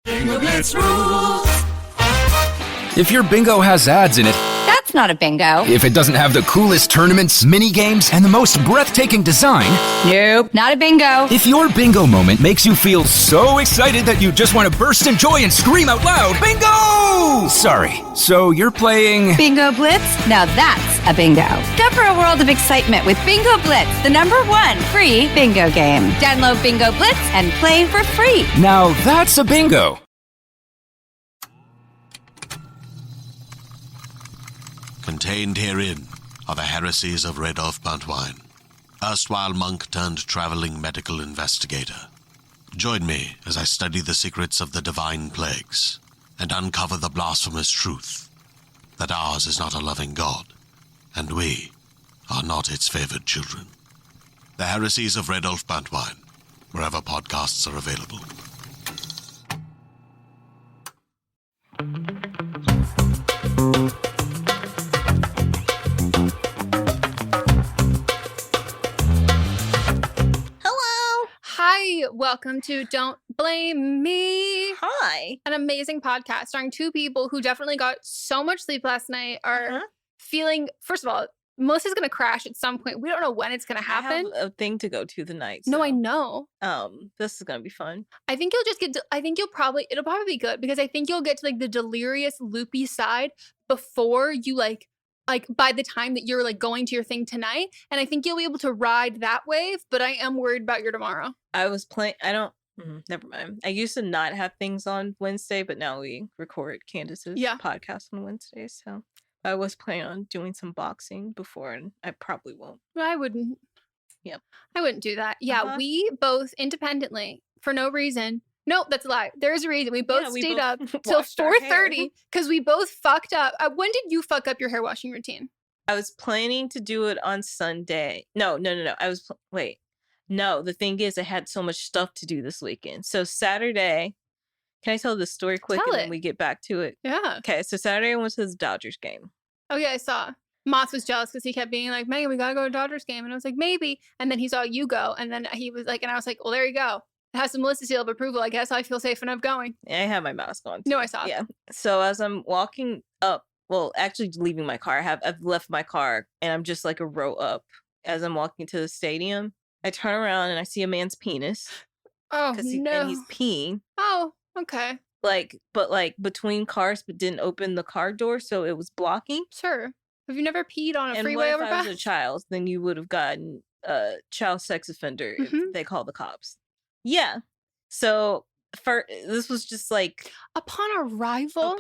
Bingo Blitz rules. If your bingo has ads in it, That's not a bingo. if it doesn't have the coolest tournaments, mini games, and the most breathtaking design, Nope, not a bingo. if your bingo moment makes you feel so excited that you just want to burst in joy and scream out loud, bingo! Sorry, so you're playing... Bingo Blitz? Now that's a bingo. Discover a world of excitement with Bingo Blitz, the #1 free bingo game. Download Bingo Blitz and play for free. Now that's a bingo. Contained herein are the heresies of Radolf Buntwine, erstwhile monk turned traveling medical investigator. Join me as I study the secrets of the divine plagues and uncover the blasphemous truth that ours is not a loving God, and we are not its favored children. The heresies of Radolf Buntwine, wherever podcasts are available. Hi, welcome to Don't Blame Me. Hi. An amazing podcast starring two people who definitely got so much sleep last night, are feeling, first of all, Melissa's going to crash at some point. We don't know when it's going to happen. I have a thing to go to the night. No, so, I know. This is going to be fun. I think you'll just it'll probably be good because I think you'll get to like the delirious loopy side before you like by the time that you're like going to your thing tonight. And I think you'll be able to ride that wave, but I am worried about your tomorrow. I was playing, never mind. I used to not have things on Wednesday, but now we record Candace's podcast on Wednesday. So I was planning on doing some boxing before, and I probably won't. I wouldn't. Yep. I wouldn't do that. Yeah, we both independently, for no reason. Nope, that's a lie. There's a reason. We both stayed up till 4:30 because we both fucked up. When did you fuck up your hair washing routine? I was planning to do it on Sunday. No. No, the thing is, I had so much stuff to do this weekend. So Saturday, can I tell this story quick and then we get back to it? Yeah. Okay, so Saturday I went to the Dodgers game. Oh, yeah, I saw. Moss was jealous because he kept being like, Megan, we gotta go to Dodgers game. And I was like, maybe. And then he saw you go. And then he was like, and I was like, well, there you go. It has some Melissa seal of approval. I guess I feel safe enough going. I had my mask on. No, I saw. Yeah. So as I'm walking up, well, actually leaving my car, I've left my car and I'm just like a row up as I'm walking to the stadium. I turn around and I see a man's penis. Oh, no. And he's peeing. Oh, okay. But between cars, but didn't open the car door, so it was blocking. Sure. Have you never peed on a And freeway if I overpass? was a child, then you would have gotten a child sex offender if they call the cops. Yeah. So this was just like upon arrival.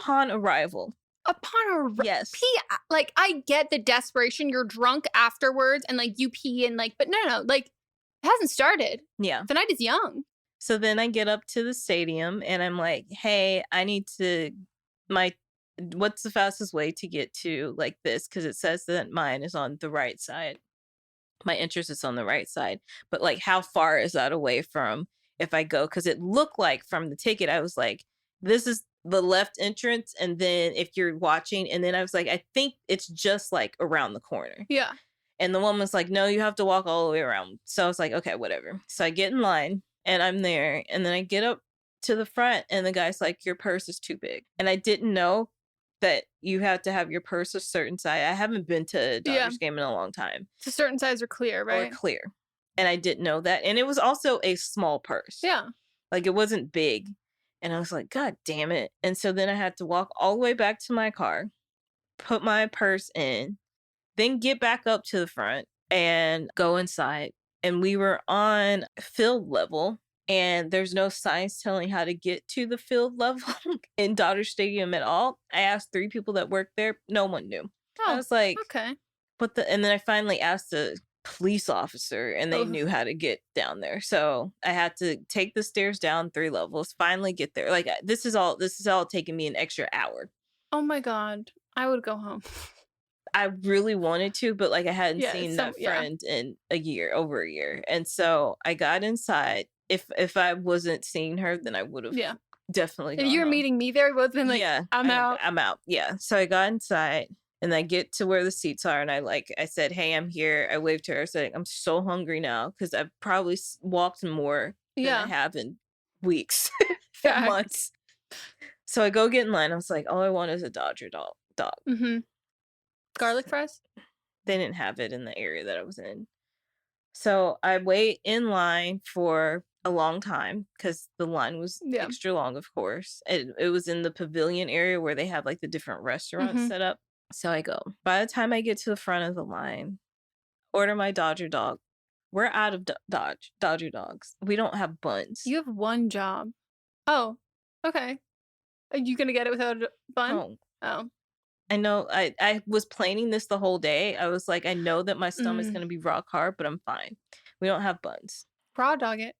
Yes. Pee. Like, I get the desperation. You're drunk afterwards and like you pee and like, but no, like it hasn't started. Yeah. The night is young. So then I get up to the stadium and I'm like, hey, I need to what's the fastest way to get to like this? Because it says that mine is on the right side. My entrance is on the right side. But like, how far is that away from if I go? Because it looked like from the ticket, I was like, this is the left entrance. And then if you're watching, and then I was like, I think it's just like around the corner. Yeah. And the woman was like, no, you have to walk all the way around. So I was like, okay, whatever. So I get in line and I'm there. And then I get up to the front and the guy's like, your purse is too big. And I didn't know that you have to have your purse a certain size. I haven't been to a Dodgers game in a long time. It's a certain size or clear, right? Or clear. And I didn't know that. And it was also a small purse. Yeah. Like, it wasn't big. And I was like, God damn it. And so then I had to walk all the way back to my car, put my purse in, then get back up to the front and go inside. And we were on field level. And there's no signs telling how to get to the field level in Dodger Stadium at all. I asked 3 people that worked there. No one knew. I was like, okay. And then I finally asked a police officer and they knew how to get down there. So I had to take the stairs down 3 levels, finally get there. Like, this is all taking me an extra hour. Oh my God. I would go home. I really wanted to, but like I hadn't seen that friend in over a year. And so I got inside. If I wasn't seeing her, then I would have definitely gone If you were home. meeting me there, we both been like, I'm out. I'm out. Yeah. So I got inside and I get to where the seats are and I said, hey, I'm here. I waved to her. I said, I'm so hungry now because I've probably walked more than I have in weeks, months. So I go get in line. I was like, all I want is a Dodger dog. Mm-hmm. Garlic fries? They didn't have it in the area that I was in. So I wait in line for a long time because the line was extra long, of course. It was in the pavilion area where they have like the different restaurants set up. So I go. By the time I get to the front of the line, order my Dodger dog. We're out of Dodger dogs. We don't have buns. You have one job. Oh, okay. Are you going to get it without a bun? No. Oh. I know. I was planning this the whole day. I was like, I know that my stomach's going to be rock hard, but I'm fine. We don't have buns. Raw dog it.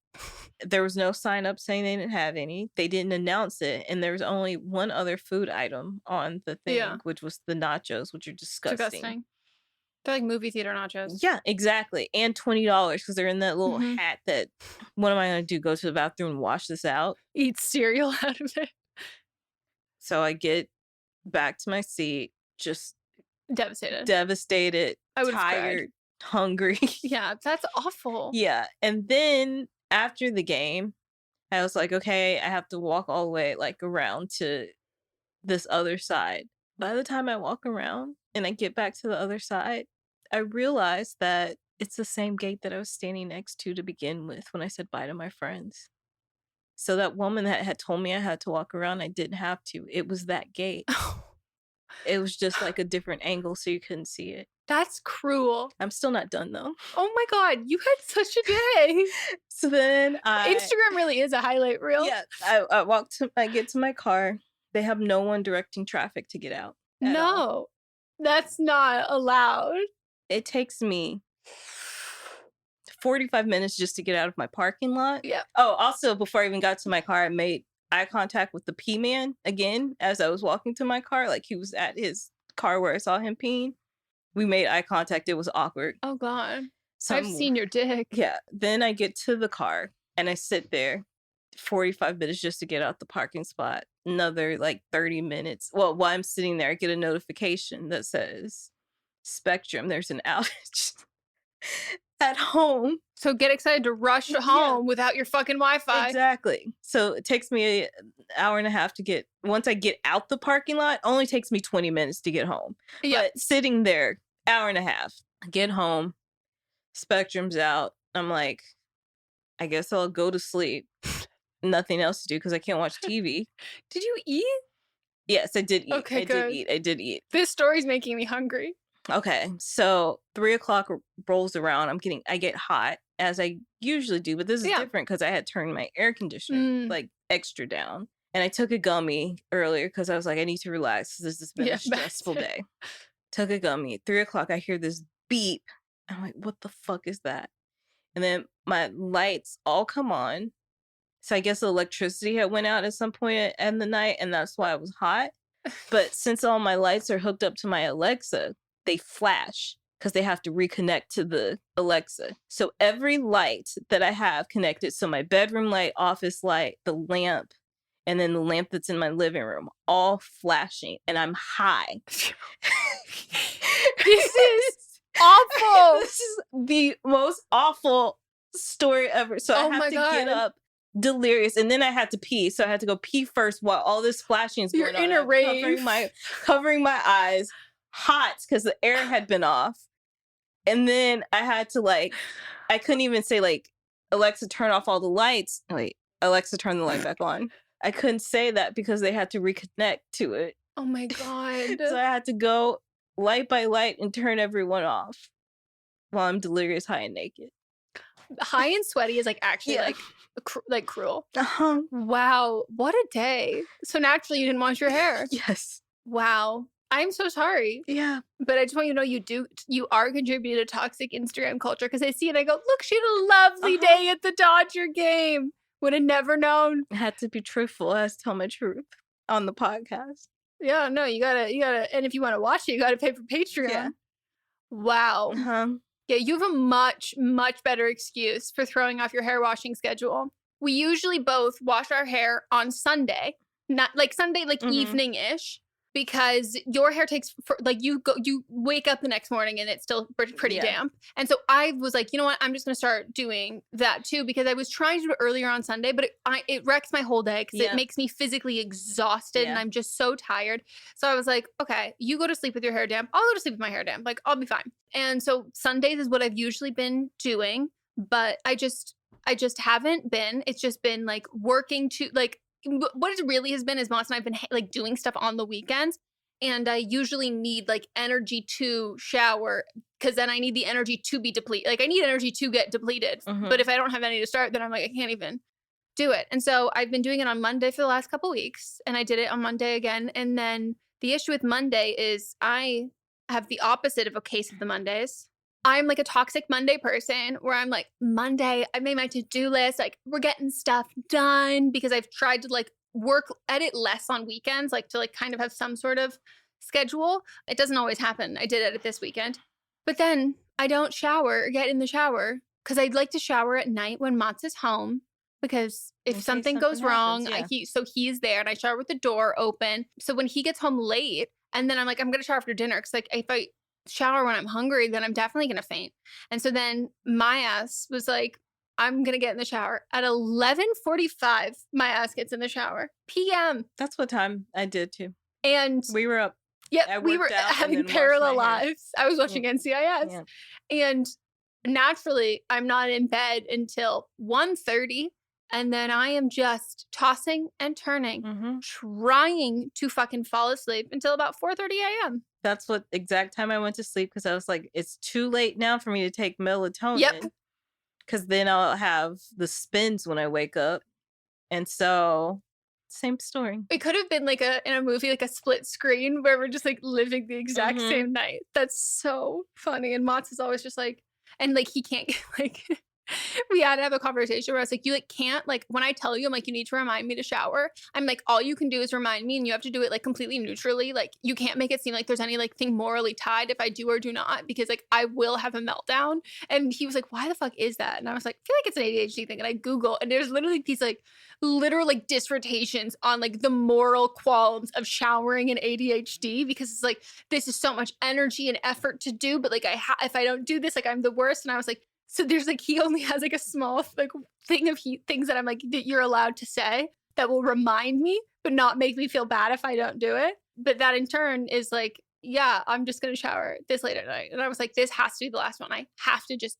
There was no sign up saying they didn't have any. They didn't announce it. And there was only one other food item on the thing, which was the nachos, which are disgusting. They're like movie theater nachos. Yeah, exactly. And $20 because they're in that little hat that, what am I going to do? Go to the bathroom and wash this out? Eat cereal out of it. So I get back to my seat, just devastated. I would tired, hungry. Yeah, that's awful. Yeah. And then after the game, I was like, okay, I have to walk all the way like around to this other side. By the time I walk around and I get back to the other side, I realized that it's the same gate that I was standing next to begin with when I said bye to my friends. So that woman that had told me I had to walk around, I didn't have to. It was that gate. It was just like a different angle so you couldn't see it. That's cruel. I'm still not done though. Oh my God, you had such a day. So then Instagram really is a highlight reel. Yeah, I get to my car. They have no one directing traffic to get out. No, that's not allowed. It takes me 45 minutes just to get out of my parking lot. Yeah. Oh, also, before I even got to my car, I made eye contact with the pee man again as I was walking to my car. Like he was at his car where I saw him peeing. We made eye contact. It was awkward. Oh, God. So I've seen your dick. Yeah. Then I get to the car and I sit there 45 minutes just to get out the parking spot. Another like 30 minutes. Well, while I'm sitting there, I get a notification that says, Spectrum, there's an outage at home. So get excited to rush home without your fucking Wi-Fi. Exactly. So it takes me an hour and a half to get, once I get out the parking lot, only takes me 20 minutes to get home. Yeah. But sitting there, hour and a half, I get home, Spectrum's out. I'm like, I guess I'll go to sleep. Nothing else to do because I can't watch TV. Did you eat? Yes, I did eat. Okay, I did eat. This story's making me hungry. Okay, so 3:00 rolls around. I get hot as I usually do, but this is different because I had turned my air conditioner like extra down, and I took a gummy earlier because I was like, I need to relax. This has been a stressful day. Took a gummy. At 3:00, I hear this beep. I'm like, what the fuck is that? And then my lights all come on. So I guess the electricity had went out at some point in the night, and that's why it was hot. But since all my lights are hooked up to my Alexa, they flash because they have to reconnect to the Alexa. So every light that I have connected, so my bedroom light, office light, the lamp, and then the lamp that's in my living room, all flashing, and I'm high. This is awful. This is the most awful story ever. So I have to get up delirious, and then I had to pee, so I had to go pee first while all this flashing is going on. You're in a rave. Covering my eyes, hot because the air had been off, and then I had to I couldn't even say Alexa, turn off all the lights. Wait, Alexa, turn the light back on. I couldn't say that because they had to reconnect to it. Oh my God. So I had to go light by light and turn everyone off while I'm delirious, high and naked. High and sweaty is actually cruel. Uh-huh. Wow, what a day. So naturally you didn't wash your hair. Yes. Wow. I'm so sorry. Yeah. But I just want you to know you are contributing to toxic Instagram culture because I see it and I go, look, she had a lovely day at the Dodger game. Would have never known. I had to be truthful. I had to tell my truth on the podcast. Yeah, no, you gotta, and if you want to watch it, you gotta pay for Patreon. Yeah. Wow. Uh-huh. Yeah, you have a much, much better excuse for throwing off your hair washing schedule. We usually both wash our hair on Sunday, not Sunday, evening-ish. because your hair takes you wake up the next morning and it's still pretty damp. And so I was like, you know what? I'm just going to start doing that too, because I was trying to do it earlier on Sunday, but it wrecks my whole day because it makes me physically exhausted and I'm just so tired. So I was like, okay, you go to sleep with your hair damp. I'll go to sleep with my hair damp. Like, I'll be fine. And so Sundays is what I've usually been doing, but I just haven't been. It's just been like working to like, what it really has been is Moss and I've been like doing stuff on the weekends, and I usually need like energy to shower because then I need the energy to be depleted. Like I need energy to get depleted. But if I don't have any to start, then I'm like, I can't even do it. And so I've been doing it on Monday for the last couple weeks, and I did it on Monday again. And then the issue with Monday is I have the opposite of a case of the Mondays. I'm like a toxic Monday person where I'm like, Monday, I made my to-do list. Like, we're getting stuff done because I've tried to like edit less on weekends, like to like kind of have some sort of schedule. It doesn't always happen. I did edit this weekend, but then I don't shower or get in the shower because I'd like to shower at night when Mats is home, because if something goes wrong, he's there and I shower with the door open. So when he gets home late and then I'm like, I'm going to shower after dinner because like if I shower when I'm hungry, then I'm definitely gonna faint. And so then my ass was like, I'm gonna get in the shower at 11:45. My ass gets in the shower p.m. That's what time I did too. And we were up. Yeah, we were having parallel lives. I was watching NCIS, and naturally, I'm not in bed until 1:30. And then I am just tossing and turning, trying to fucking fall asleep until about 4:30 a.m. That's what exact time I went to sleep, because I was like, it's too late now for me to take melatonin. Yep. Because then I'll have the spins when I wake up. And so, same story. It could have been like in a movie, like a split screen where we're just like living the exact same night. That's so funny. And Mats is always just like, and like he can't like... We had to have a conversation where I was like, you like can't, like when I tell you, I'm like, you need to remind me to shower. I'm like, all you can do is remind me, and you have to do it like completely neutrally. Like you can't make it seem like there's any like thing morally tied if I do or do not, because like I will have a meltdown. And he was like, why the fuck is that? And I was like, I feel like it's an ADHD thing. And I Google, and there's literally these like literal like dissertations on like the moral qualms of showering and ADHD, because it's like, this is so much energy and effort to do, but like if I don't do this, like I'm the worst. And I was like, so there's like, he only has like a small like thing of things that I'm like, that you're allowed to say that will remind me, but not make me feel bad if I don't do it. But that in turn is like, yeah, I'm just going to shower this late at night. And I was like, this has to be the last one. I have to just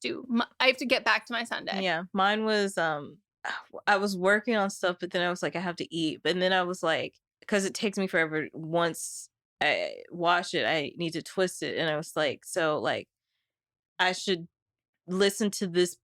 I have to get back to my Sunday. Yeah. Mine was, I was working on stuff, but then I was like, I have to eat. But then I was like, because it takes me forever. Once I wash it, I need to twist it. And I was like, so like, I should listen to this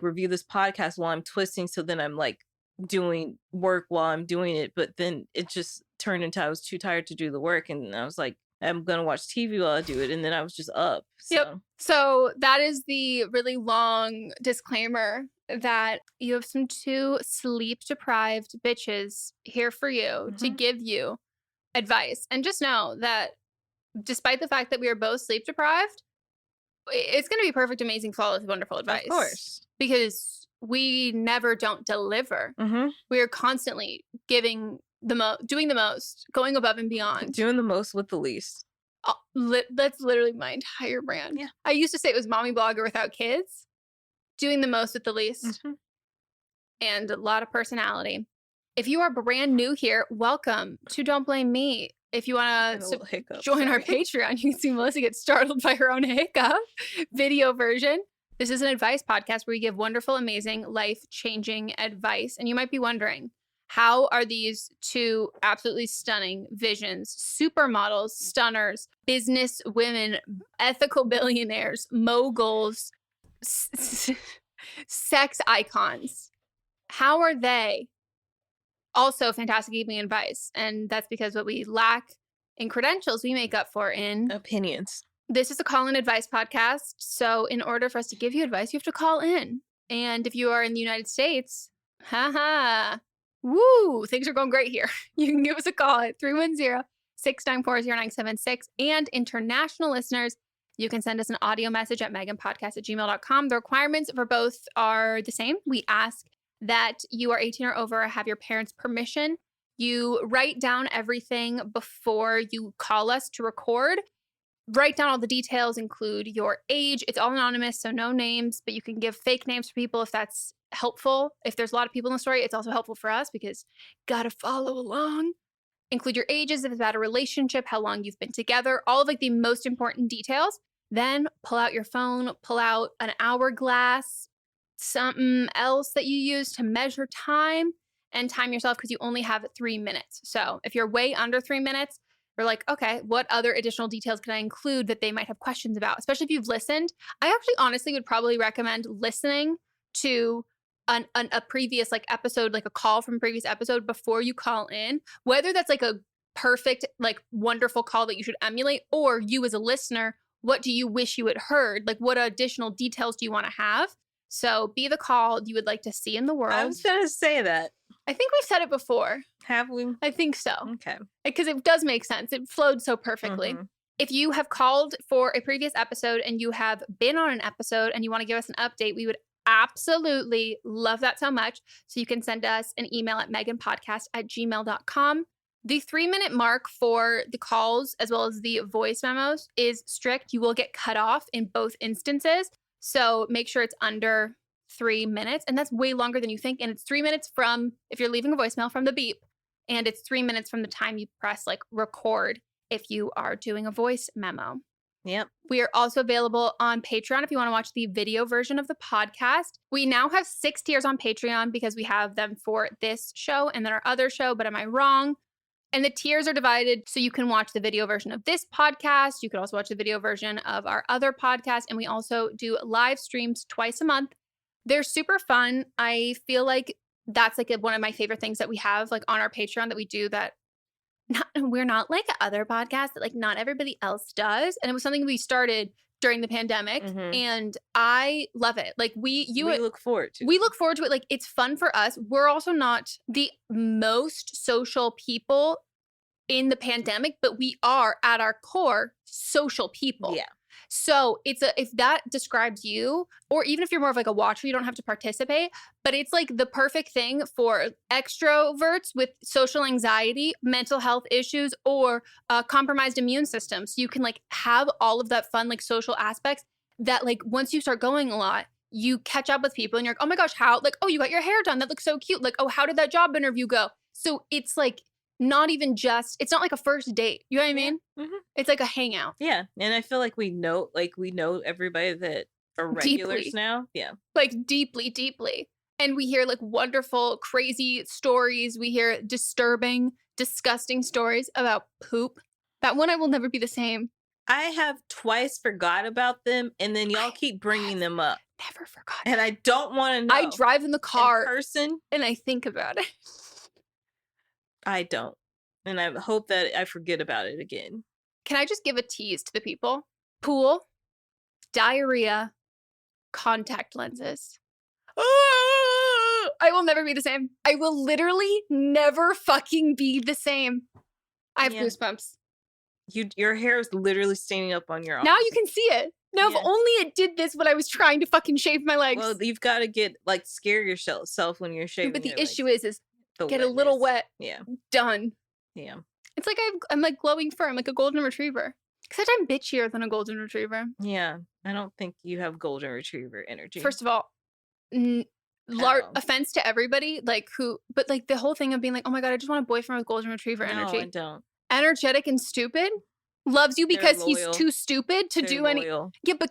review this podcast while I'm twisting, so then I'm like doing work while I'm doing it. But then it just turned into I was too tired to do the work, and I was like, I'm gonna watch TV while I do it, and then I was just up. So. Yep. So that is the really long disclaimer that you have some two sleep deprived bitches here for you to give you advice. And just know that despite the fact that we are both sleep deprived, it's going to be perfect, amazing, flawless, wonderful advice. Of course. Because we never don't deliver. We are constantly doing the most, going above and beyond. Doing the most with the least. That's literally my entire brand. Yeah. I used to say it was mommy blogger without kids. Doing the most with the least. And a lot of personality. If you are brand new here, welcome to Don't Blame Me. If you want to join our Patreon, you can see Melissa get startled by her own hiccup video version. This is an advice podcast where we give wonderful, amazing, life-changing advice. And you might be wondering, how are these two absolutely stunning visions, supermodels, stunners, business women, ethical billionaires, moguls, sex icons, how are they also fantastic giving advice? And that's because what we lack in credentials, we make up for in opinions. This is a call-in advice podcast. So in order for us to give you advice, you have to call in. And if you are in the United States, woo, things are going great here. You can give us a call at 310-694-0976. And international listeners, you can send us an audio message at meghanpodcast@gmail.com. The requirements for both are the same. We ask that you are 18 or over, have your parents' permission You write down everything before you call us to record. Write down all the details, include your age. It's all anonymous, so no names, but you can give fake names for people if that's helpful. If there's a lot of people in the story, it's also helpful for us because gotta follow along. Include your ages, if it's about a relationship, how long you've been together, all of like the most important details. Then pull out your phone, pull out an hourglass, something else that you use to measure time and time yourself because you only have 3 minutes. So if you're way under 3 minutes, we're like, okay, what other additional details can I include that they might have questions about? Especially if you've listened. I actually honestly would probably recommend listening to a previous like episode, like a call from a previous episode before you call in, whether that's like a perfect, like wonderful call that you should emulate, or you as a listener, what do you wish you had heard? Like what additional details do you want to have? So be the call you would like to see in the world. I was going to say that. I think we've said it before. Have we? I think so. Okay. Because it does make sense. It flowed so perfectly. If you have called for a previous episode and you have been on an episode and you want to give us an update, we would absolutely love that so much. So you can send us an email at meghanpodcast@gmail.com. The 3-minute mark for the calls as well as the voice memos is strict. You will get cut off in both instances. So make sure it's under 3 minutes. And that's way longer than you think. And it's 3 minutes from, if you're leaving a voicemail, from the beep. And it's 3 minutes from the time you press like record if you are doing a voice memo. Yep. We are also available on Patreon if you want to watch the video version of the podcast. We now have 6 tiers on Patreon because we have them for this show and then our other show, but am I wrong? And the tiers are divided so you can watch the video version of this podcast. You can also watch the video version of our other podcast. And we also do live streams twice a month. They're super fun. I feel like that's like one of my favorite things that we have like on our Patreon that we do that we're not like other podcasts that like not everybody else does. And it was something we started during the pandemic and I love it. Like we look forward to it. Like it's fun for us. We're also not the most social people in the pandemic, but we are at our core social people. Yeah. So if that describes you, or even if you're more of like a watcher, you don't have to participate, but it's like the perfect thing for extroverts with social anxiety, mental health issues, or compromised immune systems. So you can like have all of that fun, like social aspects that like once you start going a lot, you catch up with people and you're like, oh my gosh, how, like, oh, you got your hair done. That looks so cute. Like, oh, how did that job interview go? So it's like, not even just, it's not like a first date. You know what I mean? It's like a hangout. Yeah. And I feel like we know everybody that are regulars deeply. Now. Yeah. Like deeply, deeply. And we hear like wonderful, crazy stories. We hear disturbing, disgusting stories about poop. That one I will never be the same. I have twice forgot about them and then y'all keep bringing them up. Never forgot. And I don't want to know. I drive in the car in person and I think about it. I don't. And I hope that I forget about it again. Can I just give a tease to the people? Pool, diarrhea, contact lenses. I will never be the same. I will literally never fucking be the same. I have goosebumps. Your hair is literally standing up on your arm. Now you can see it. Now, if only it did this when I was trying to fucking shave my legs. Well, you've got to get, like, scare yourself when you're shaving. But the issue legs. is get a little wet. Yeah. Done. Yeah. It's like I'm like glowing fur. I'm like a golden retriever. Except I'm bitchier than a golden retriever. Yeah. I don't think you have golden retriever energy. First of all, offense to everybody, like but like the whole thing of being like, oh my God, I just want a boyfriend with golden retriever energy. No, I don't. Energetic and stupid. Loves you because he's too stupid to do any. Yeah, but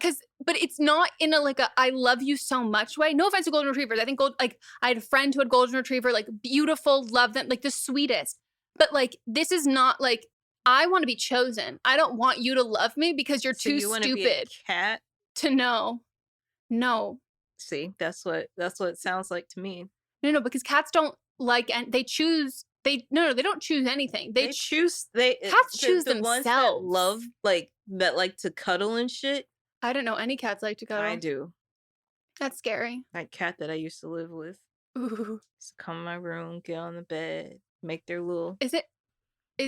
it's not in a like a I love you so much way. No offense to golden retrievers. I think I had a friend who had golden retriever, like beautiful, love them, like the sweetest. But like this is not like I want to be chosen. I don't want you to love me because you're too stupid. Be a cat to know. No. See, that's what it sounds like to me. No, because cats don't like and they choose. They don't choose anything. Cats choose themselves. The ones that love like to cuddle and shit. I don't know any cats like to cuddle. I do. That's scary. That cat that I used to live with. Ooh. Used to come in my room, get on the bed, make their little. Is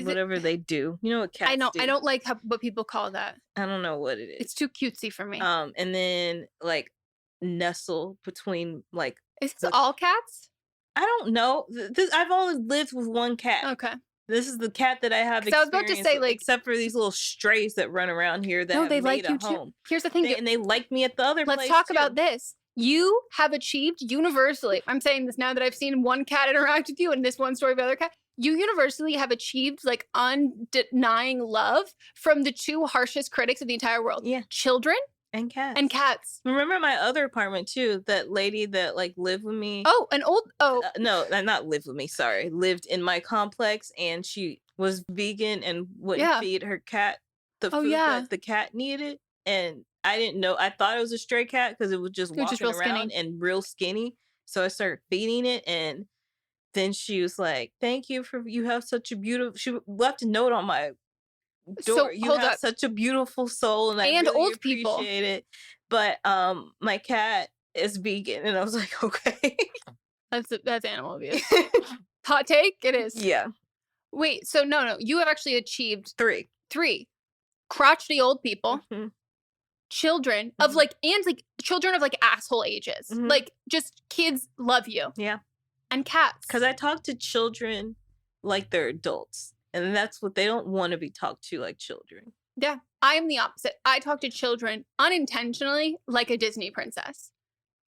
whatever they do? You know what cats do? I don't like what people call that. I don't know what it is. It's too cutesy for me. And then like nestle between like. Is this all cats? I don't know. I've only lived with one cat. Okay. This is the cat that I have. I was about to say, like, except for these little strays that run around here that no, have they made like a you home. too. Here's the thing, and they like me at the other place. let's talk too. about this. You have achieved universally. I'm saying this now that I've seen one cat interact with you and this one story of the other cat. You universally have achieved like undenying love from the two harshest critics of the entire world. Yeah. Children and cats. and cats. Remember my other apartment too? That lady that like lived with me. Oh, an old. Oh, no, not lived with me. Sorry, lived in my complex, and she was vegan and wouldn't feed her cat the food that the cat needed. And I didn't know. I thought it was a stray cat because it was just walking around and real skinny. So I started feeding it, and then she was like, "Thank you for you have such a beautiful." She left a note on my door. So, you have such a beautiful soul, and I really old appreciate people. it. But my cat is vegan, and I was like, okay, that's animal abuse. Hot take. It is. Yeah. Wait. So no. You have actually achieved three crotchety old people. Mm-hmm. Children of like, and like children of like asshole ages. Mm-hmm. Like just kids love you. Yeah. And cats. Because I talk to children like they're adults. And that's what they don't want to be talked to like children. Yeah. I am the opposite. I talk to children unintentionally like a Disney princess.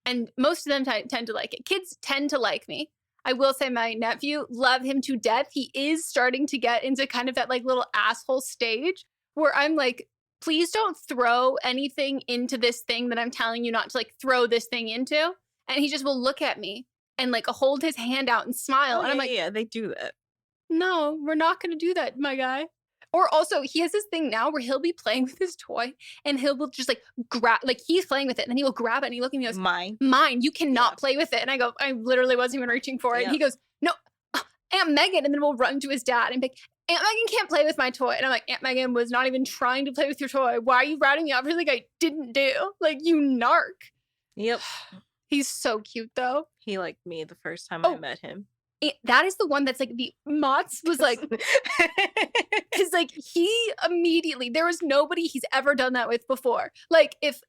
And most of them tend to like it. Kids tend to like me. I will say my nephew, love him to death. He is starting to get into kind of that like little asshole stage where I'm like, please don't throw anything into this thing that I'm telling you not to like throw this thing into. And he just will look at me and like hold his hand out and smile. And I'm like, yeah, they do that. No, we're not going to do that, my guy. Or also, he has this thing now where he'll be playing with his toy and he'll just like grab, like he's playing with it and then he will grab it and he look at me and goes, mine, you cannot play with it. And I go, I literally wasn't even reaching for it. And he goes, no, Aunt Megan. And then we'll run to his dad and be like, Aunt Megan can't play with my toy. And I'm like, Aunt Megan was not even trying to play with your toy. Why are you ratting me off like I didn't do? Like, you narc. Yep. He's so cute, though. He liked me the first time I met him. That is the one that's like the Mott's was like, because like he immediately, there was nobody he's ever done that with before. Like if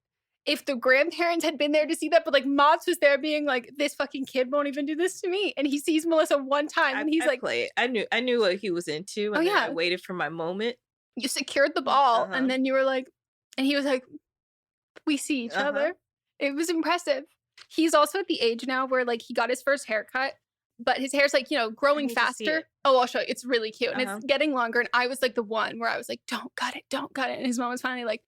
the grandparents had been there to see that, but like Mott's was there being like, this fucking kid won't even do this to me. And he sees Melissa one time and he's like, I knew what he was into. And then I waited for my moment. You secured the ball and then you were like, and he was like, we see each other. It was impressive. He's also at the age now where like he got his first haircut, but his hair's like, growing faster. Oh, I'll show you. It's really cute. And it's getting longer. And I was like the one where I was like, don't cut it. And his mom was finally like,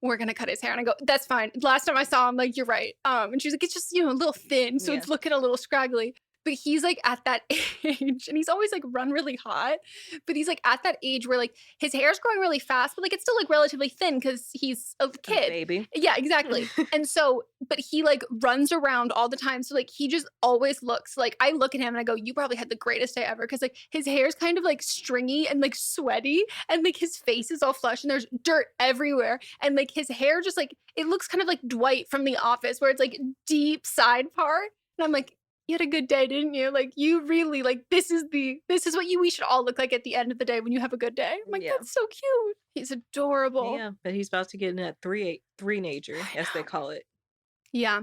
we're going to cut his hair. And I go, that's fine. Last time I saw him, like, you're right. And she was like, it's just, a little thin. So it's looking a little scraggly. But he's like at that age and he's always like run really hot, but he's like at that age where like his hair's growing really fast, but like it's still like relatively thin because he's a kid. A baby. Yeah, exactly. And so, but he like runs around all the time. So like he just always looks like, I look at him and I go, you probably had the greatest day ever. Cause like his hair's kind of like stringy and like sweaty and like his face is all flush and there's dirt everywhere. And like his hair just like, it looks kind of like Dwight from The Office where it's like deep side part. And I'm like, you had a good day, didn't you? Like, you really, like, this is what we should all look like at the end of the day when you have a good day. I'm like, that's so cute. He's adorable. Yeah, but he's about to get in that three-nager, as they call it. Yeah.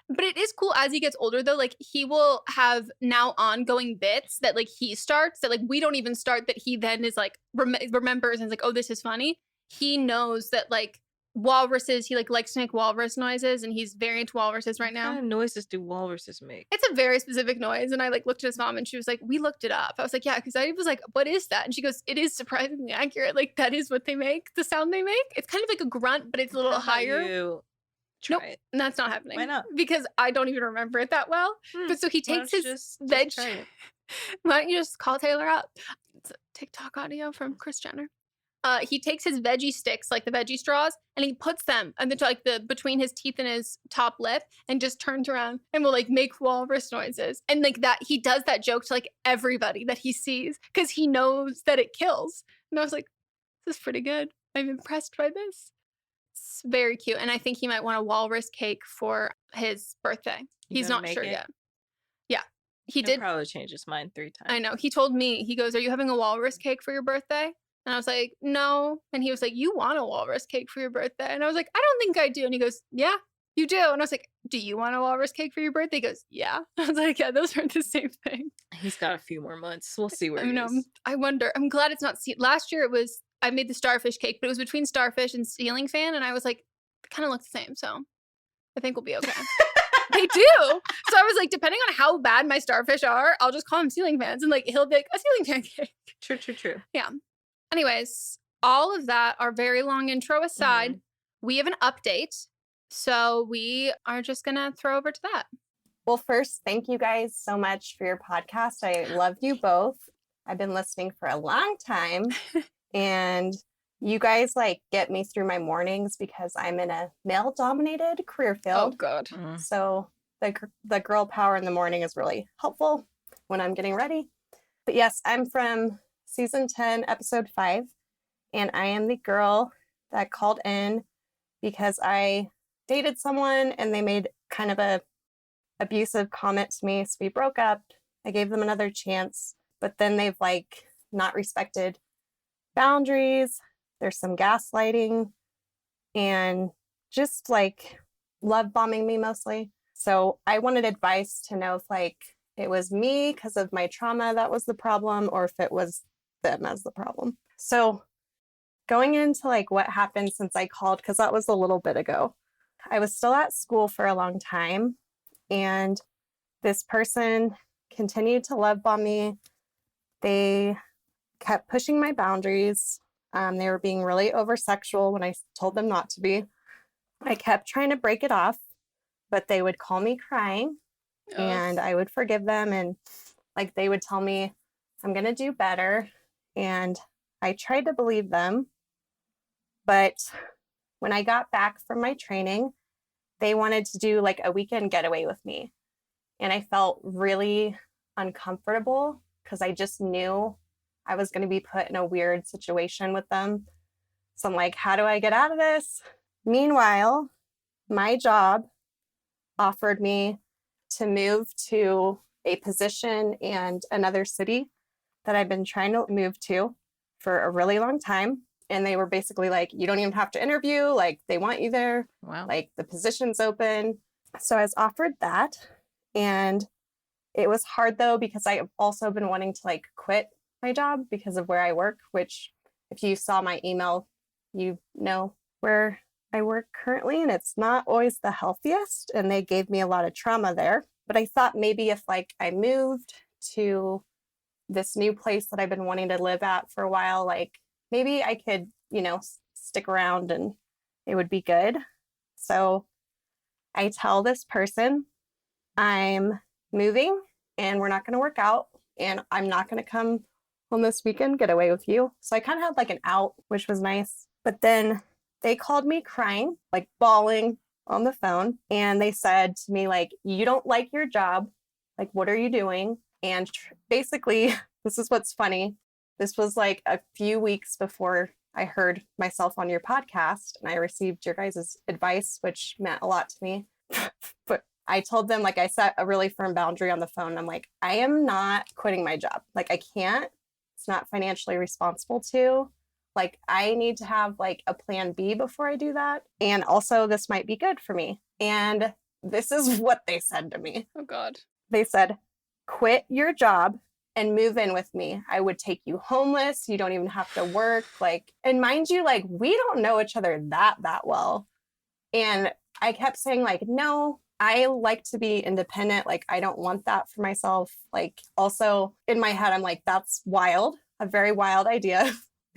But it is cool as he gets older, though. Like, he will have now ongoing bits that, like, he starts that, like, we don't even start that he then is, like, remembers and is like, oh, this is funny. He knows that, like, walruses, he like likes to make walrus noises and he's very into walruses right now. What kind of noises do walruses make? It's a very specific noise. And I like looked at his mom and she was like, we looked it up. I was like, yeah, because I was like, what is that? And she goes, it is surprisingly accurate. Like that is what they make, the sound they make. It's kind of like a grunt, but it's a little higher. Try it. That's not happening. Why not? Because I don't even remember it that well. But so he takes his veg. Why don't you just call Taylor up? It's a TikTok audio from Kris Jenner. He takes his veggie sticks, like the veggie straws, and he puts them between his teeth and his top lip and just turns around and will like make walrus noises. And like that, he does that joke to like everybody that he sees because he knows that it kills. And I was like, this is pretty good. I'm impressed by this. It's very cute. And I think he might want a walrus cake for his birthday. He's not sure yet. Yeah. He'll probably change his mind 3 times. I know. He told me, he goes, are you having a walrus cake for your birthday? And I was like, no. And he was like, you want a walrus cake for your birthday? And I was like, I don't think I do. And he goes, yeah, You do? And I was like, do you want a walrus cake for your birthday? He goes, yeah. I was like, yeah, those aren't the same thing. He's got a few more months. We'll see where I he know. is. I wonder. I'm glad it's not. Last year I made the starfish cake, but it was between starfish and ceiling fan. And I was like, they kind of look the same. So I think we'll be okay. They do. So I was like, depending on how bad my starfish are, I'll just call them ceiling fans. And like, he'll be like, a ceiling fan cake. True. Yeah. Anyways, all of that, our very long intro aside, we have an update. So we are just going to throw over to that. Well, first, thank you guys so much for your podcast. I love you both. I've been listening for a long time. And you guys like get me through my mornings because I'm in a male-dominated career field. Oh, God. So the girl power in the morning is really helpful when I'm getting ready. But yes, I'm from season 10, episode 5. And I am the girl that called in because I dated someone and they made kind of a abusive comment to me. So we broke up. I gave them another chance, but then they've like not respected boundaries. There's some gaslighting and just like love bombing me mostly. So I wanted advice to know if like it was me because of my trauma that was the problem or if it was them as the problem. So going into like what happened since I called, because that was a little bit ago, I was still at school for a long time. And this person continued to love bomb me. They kept pushing my boundaries. They were being really over-sexual when I told them not to be. I kept trying to break it off, but they would call me crying and I would forgive them. And like they would tell me, I'm going to do better. And I tried to believe them. But when I got back from my training, they wanted to do like a weekend getaway with me. And I felt really uncomfortable because I just knew I was going to be put in a weird situation with them. So I'm like, how do I get out of this? Meanwhile, my job offered me to move to a position in another city that I've been trying to move to for a really long time. And they were basically like, you don't even have to interview. Like, they want you there. Wow. Like, the position's open. So I was offered that. And it was hard, though, because I've also been wanting to, like, quit my job because of where I work, which if you saw my email, you know where I work currently. And it's not always the healthiest. And they gave me a lot of trauma there. But I thought maybe if, like, I moved to this new place that I've been wanting to live at for a while, like, maybe I could, you know, stick around and it would be good. So I tell this person I'm moving and we're not going to work out and I'm not going to come on this weekend, get away with you. So I kind of had like an out, which was nice. But then they called me crying, like bawling on the phone. And they said to me, like, you don't like your job. Like, what are you doing? And basically, this is what's funny. This was like a few weeks before I heard myself on your podcast and I received your guys' advice, which meant a lot to me. But I told them, like, I set a really firm boundary on the phone. I'm like, I am not quitting my job. Like, I can't. It's not financially responsible to. Like, I need to have like a plan B before I do that. And also, this might be good for me. And this is what they said to me. Oh, God. They said, quit your job and move in with me. I would take you homeless. You don't even have to work. Like, and mind you, like, we don't know each other that well. And I kept saying, like, no, I like to be independent. Like, I don't want that for myself. Like, also in my head, I'm like, that's wild, a very wild idea.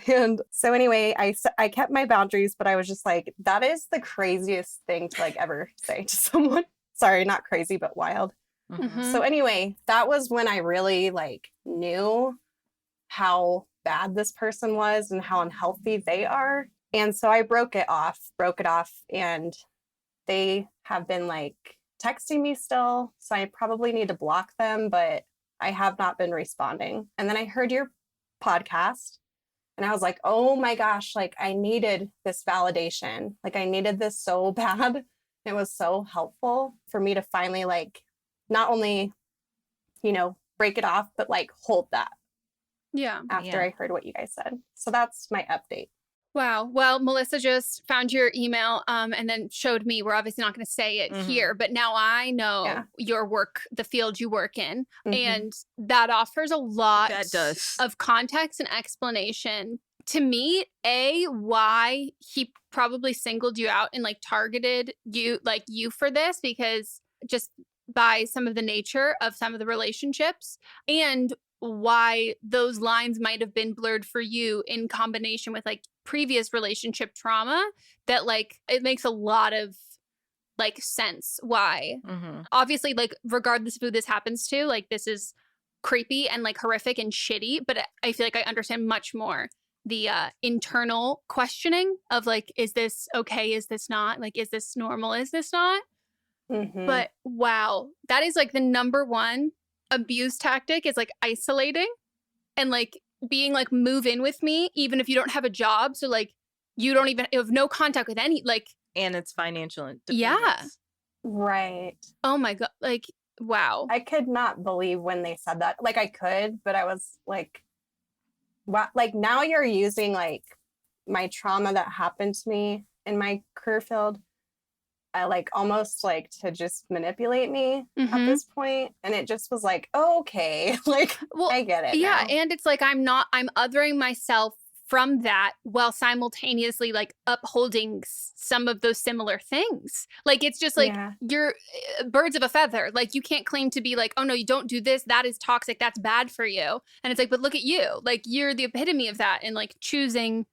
And so anyway, I kept my boundaries, but I was just like, that is the craziest thing to like ever say to someone. Sorry, not crazy, but wild. Mhm. So anyway, that was when I really like knew how bad this person was and how unhealthy they are. And so I broke it off, and they have been like texting me still. So I probably need to block them, but I have not been responding. And then I heard your podcast and I was like, oh my gosh, like I needed this validation. Like I needed this so bad. It was so helpful for me to finally like not only, you know, break it off, but like hold that Yeah. after I heard what you guys said. So that's my update. Wow. Well, Melissa just found your email and then showed me. We're obviously not going to say it here, but now I know your work, the field you work in, and that offers a lot of context and explanation. To me, why he probably singled you out and like targeted you for this, because just by some of the nature of some of the relationships, and why those lines might have been blurred for you in combination with like previous relationship trauma, that like it makes a lot of like sense why. Obviously, like regardless of who this happens to, like this is creepy and like horrific and shitty, but I feel like I understand much more the internal questioning of like, is this okay, is this not, like, is this normal, is this not? But wow, that is like the number one abuse tactic, is like isolating and like being like, move in with me even if you don't have a job, so like you have no contact with any, like, and it's financial independence. Yeah, right. Oh my god, like wow. I could not believe when they said that. Like I could, but I was like, what? Like now you're using like my trauma that happened to me in my career field, I like almost like to just manipulate me at this point. And it just was like, oh, okay, like, well, I get it. Yeah. now. And it's like, I'm othering myself from that while simultaneously like upholding some of those similar things. Like, it's just like, you're birds of a feather. Like, you can't claim to be like, oh no, you don't do this, that is toxic, that's bad for you. And it's like, but look at you, like, you're the epitome of that, and like choosing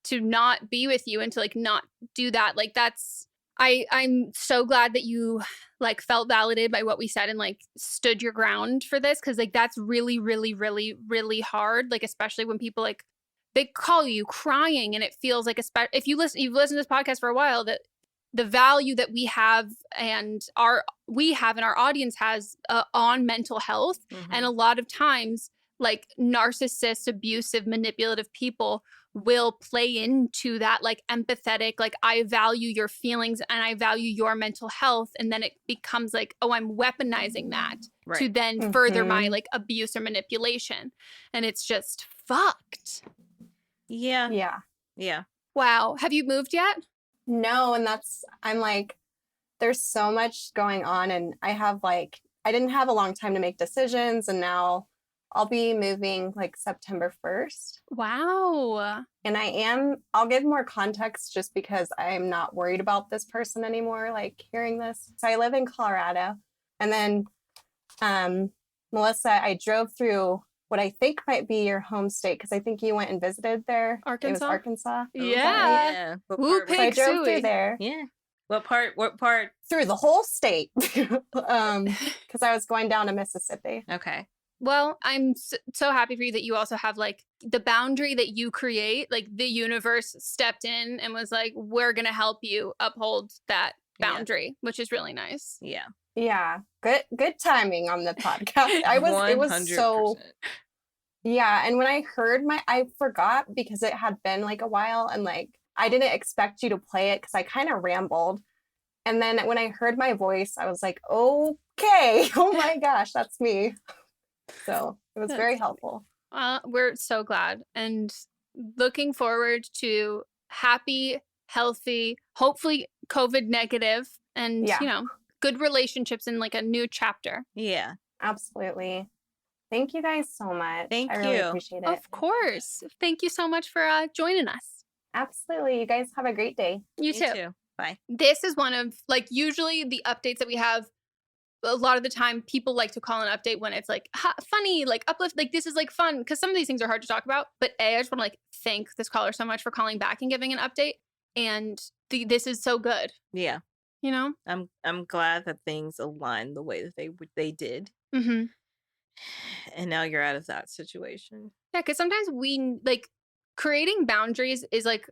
to not be with you and to like not do that. Like, that's, I'm so glad that you like felt validated by what we said and like stood your ground for this, because like that's really, really, really, really hard. Like, especially when people like, they call you crying, and it feels like, if you've listened to this podcast for a while, that the value that we have and our audience has on mental health. And a lot of times, like, narcissist, abusive, manipulative people will play into that, like, empathetic, like, I value your feelings and I value your mental health. And then it becomes like, oh, I'm weaponizing that to then further my like abuse or manipulation. And it's just fucked. Yeah. Wow. Have you moved yet? No. And I'm like, there's so much going on, and I didn't have a long time to make decisions, and now I'll be moving like September 1st. Wow. And I'll give more context just because I'm not worried about this person anymore, like hearing this. So I live in Colorado. And then Melissa, I drove through what I think might be your home state, because I think you went and visited there. Arkansas? It was Arkansas. Yeah. Woo, So I drove through there. Yeah. What part? Through the whole state. Because I was going down to Mississippi. Okay. Well, I'm so happy for you that you also have like the boundary that you create, like the universe stepped in and was like, we're going to help you uphold that boundary, which is really nice. Yeah. Yeah. Good timing on the podcast. It was so, yeah. And when I heard I forgot, because it had been like a while, and like, I didn't expect you to play it because I kind of rambled. And then when I heard my voice, I was like, okay, oh my gosh, that's me. So it was very helpful. We're so glad, and looking forward to happy, healthy, hopefully COVID negative, and good relationships in like a new chapter. Yeah, absolutely. Thank you guys so much. I really appreciate it. Of course. Thank you so much for joining us. Absolutely. You guys have a great day. You too. Bye. This is one of like, usually the updates that we have, a lot of the time people like to call an update when it's like funny, like uplift, like this is like fun, because some of these things are hard to talk about. But I just want to like thank this caller so much for calling back and giving an update. And this is so good. Yeah. You know, I'm glad that things aligned the way that they did. Mm-hmm. And now you're out of that situation. Yeah, because sometimes we like creating boundaries is like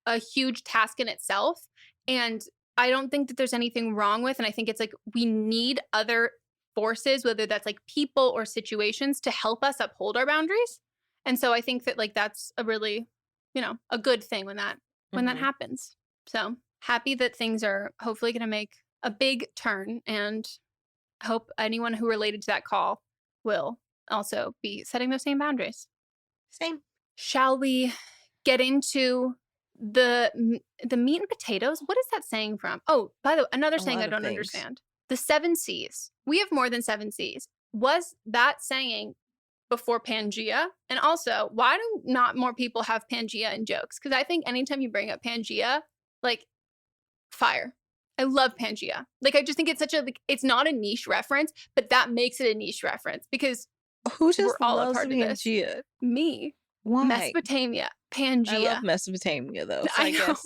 a huge task in itself. And I don't think that there's anything wrong with, and I think it's like we need other forces, whether that's like people or situations, to help us uphold our boundaries. And so I think that like that's a really, a good thing when that happens. So happy that things are hopefully going to make a big turn, and hope anyone who related to that call will also be setting those same boundaries. Same. Shall we get into The meat and potatoes. What is that saying from? Oh, by the way, another saying I don't understand. The 7 C's. We have more than 7 C's. Was that saying before Pangea? And also, why do not more people have Pangea in jokes? Because I think anytime you bring up Pangea, like, fire. I love Pangea. Like, I just think it's such a, like, it's not a niche reference, but that makes it a niche reference because Who just we're all a loves part of this. Pangea? Me. Why? Mesopotamia. Pangea. I love Mesopotamia though. So I know. guess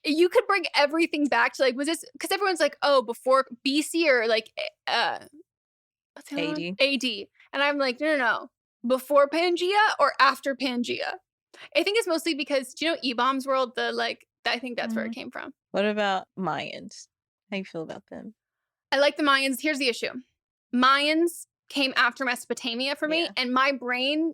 You could bring everything back to, like, was this, because everyone's like, oh, before BC or like what's the other one? 80. AD. And I'm like, no. Before Pangea or after Pangea? I think it's mostly because, do you know E-Bomb's World? The, like, I think that's where it came from. What about Mayans? How you feel about them? I like the Mayans. Here's the issue. Mayans came after Mesopotamia for me, and my brain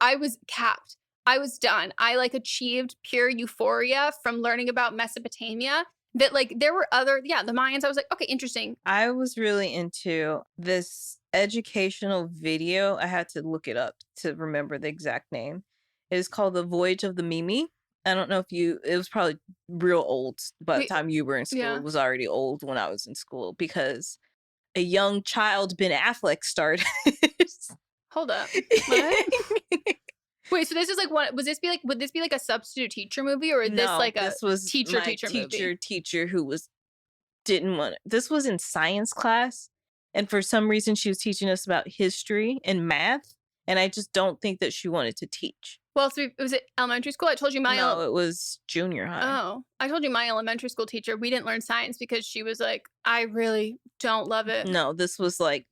I was capped. I was done. I, like, achieved pure euphoria from learning about Mesopotamia. That, like, there were other, the Mayans. I was like, okay, interesting. I was really into this educational video. I had to look it up to remember the exact name. It is called The Voyage of the Mimi. I don't know if it was probably real old by the time you were in school. Yeah. It was already old when I was in school because a young child, Ben Affleck, starred. Hold up. What? Wait, so this is like what would this be like a substitute teacher movie or is this like a this was teacher movie? Teacher who didn't want it. This was in science class, and for some reason she was teaching us about history and math, and I just don't think that she wanted to teach. Well, so was it elementary school? I told you No, it was junior high. Oh, I told you my elementary school teacher, we didn't learn science because she was like, I really don't love it. No, this was like,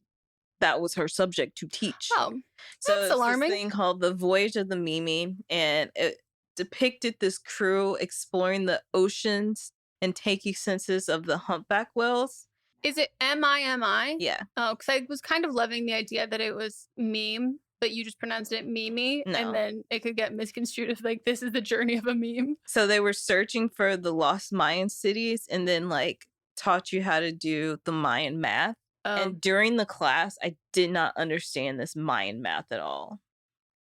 that was her subject to teach. Oh, so that's alarming. This thing called The Voyage of the Mimi, and it depicted this crew exploring the oceans and taking census of the humpback whales. Is it MIMI? Yeah. Oh, because I was kind of loving the idea that it was meme, but you just pronounced it Mimi, and then it could get misconstrued as like, this is the journey of a meme. So they were searching for the lost Mayan cities and then like taught you how to do the Mayan math. And during the class, I did not understand this Mayan math at all.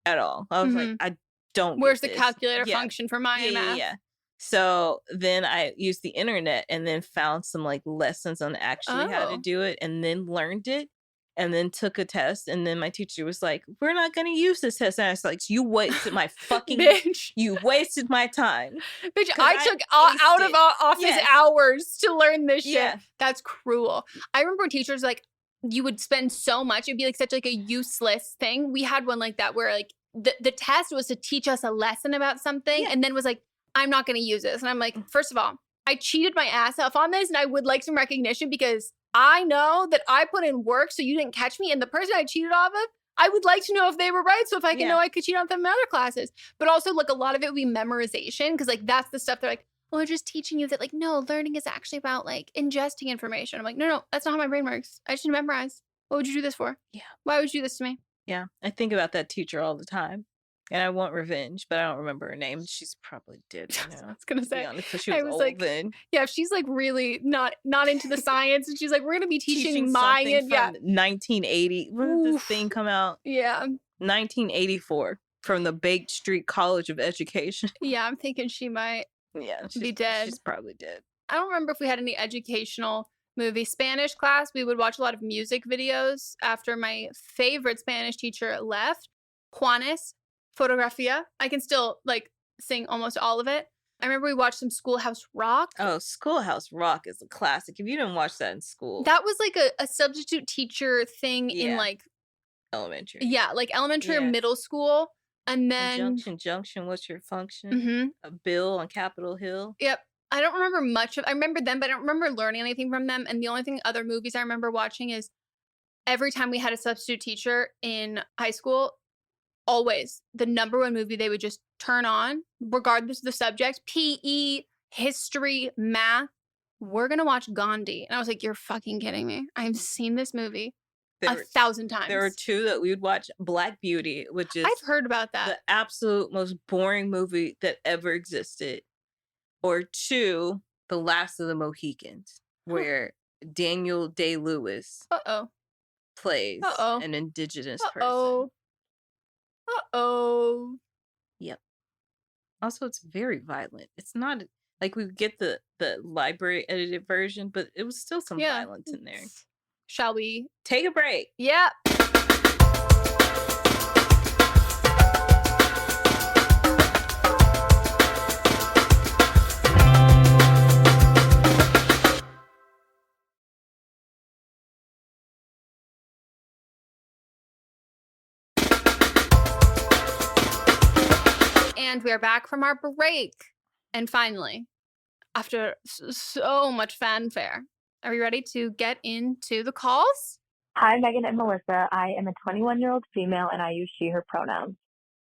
I was like, I don't Where's get the this. calculator function for Mayan math? Yeah. So then I used the internet and then found some like lessons on actually how to do it and then learned it and then took a test. And then my teacher was like, we're not going to use this test. And I was like, you wasted my fucking, bitch. You wasted my time. Bitch, I took out of office hours to learn this shit. Yeah. That's cruel. I remember teachers like, you would spend so much. It'd be like such like a useless thing. We had one like that where like the test was to teach us a lesson about something and then was like, I'm not going to use this. And I'm like, first of all, I cheated my ass off on this and I would like some recognition because I know that I put in work so you didn't catch me. And the person I cheated off of, I would like to know if they were right. So if I can know, I could cheat on them in other classes. But also like a lot of it would be memorization because like that's the stuff they're like, well, we're just teaching you that like, no, learning is actually about like ingesting information. I'm like, no, that's not how my brain works. I just need to memorize. What would you do this for? Yeah. Why would you do this to me? Yeah. I think about that teacher all the time. And I want revenge, but I don't remember her name. She's probably dead. You know? I was gonna say, because she was old like, then. Yeah, she's like really not into the science, and she's like, we're gonna be teaching From Mayan. 1980. When did this thing come out? Yeah, 1984 from the Bake Street College of Education. Yeah, I'm thinking she might. Yeah, be dead. She's probably dead. I don't remember if we had any educational movie. Spanish class, we would watch a lot of music videos after my favorite Spanish teacher left. Juanes. Fotografia. I can still like sing almost all of it. I remember we watched some Schoolhouse Rock. Oh, Schoolhouse Rock is a classic. If you didn't watch that in school. That was like a substitute teacher thing in like elementary. Yeah, like elementary or middle school. And then Junction, what's your function? A bill on Capitol Hill. Yep. I don't remember much of I remember them, but I don't remember learning anything from them. And the only thing other movies I remember watching is every time we had a substitute teacher in high school, always the number one movie they would just turn on, regardless of the subject, PE, history, math, we're going to watch Gandhi. And I was like, you're fucking kidding me. I've seen this movie 1,000 times. There were two that we would watch. Black Beauty, which is... I've heard about that. The absolute most boring movie that ever existed. Or two, The Last of the Mohicans, where Daniel Day-Lewis plays an indigenous person. Uh-oh. Yep. Also, it's very violent. It's not like we get the library edited version, but it was still some Yeah. violence in there. Shall we? Take a break. Yeah. And we are back from our break. And finally, after so much fanfare, are we ready to get into the calls? Hi, Meghan and Melisa. I am a 21-year-old female and I use she, her pronouns.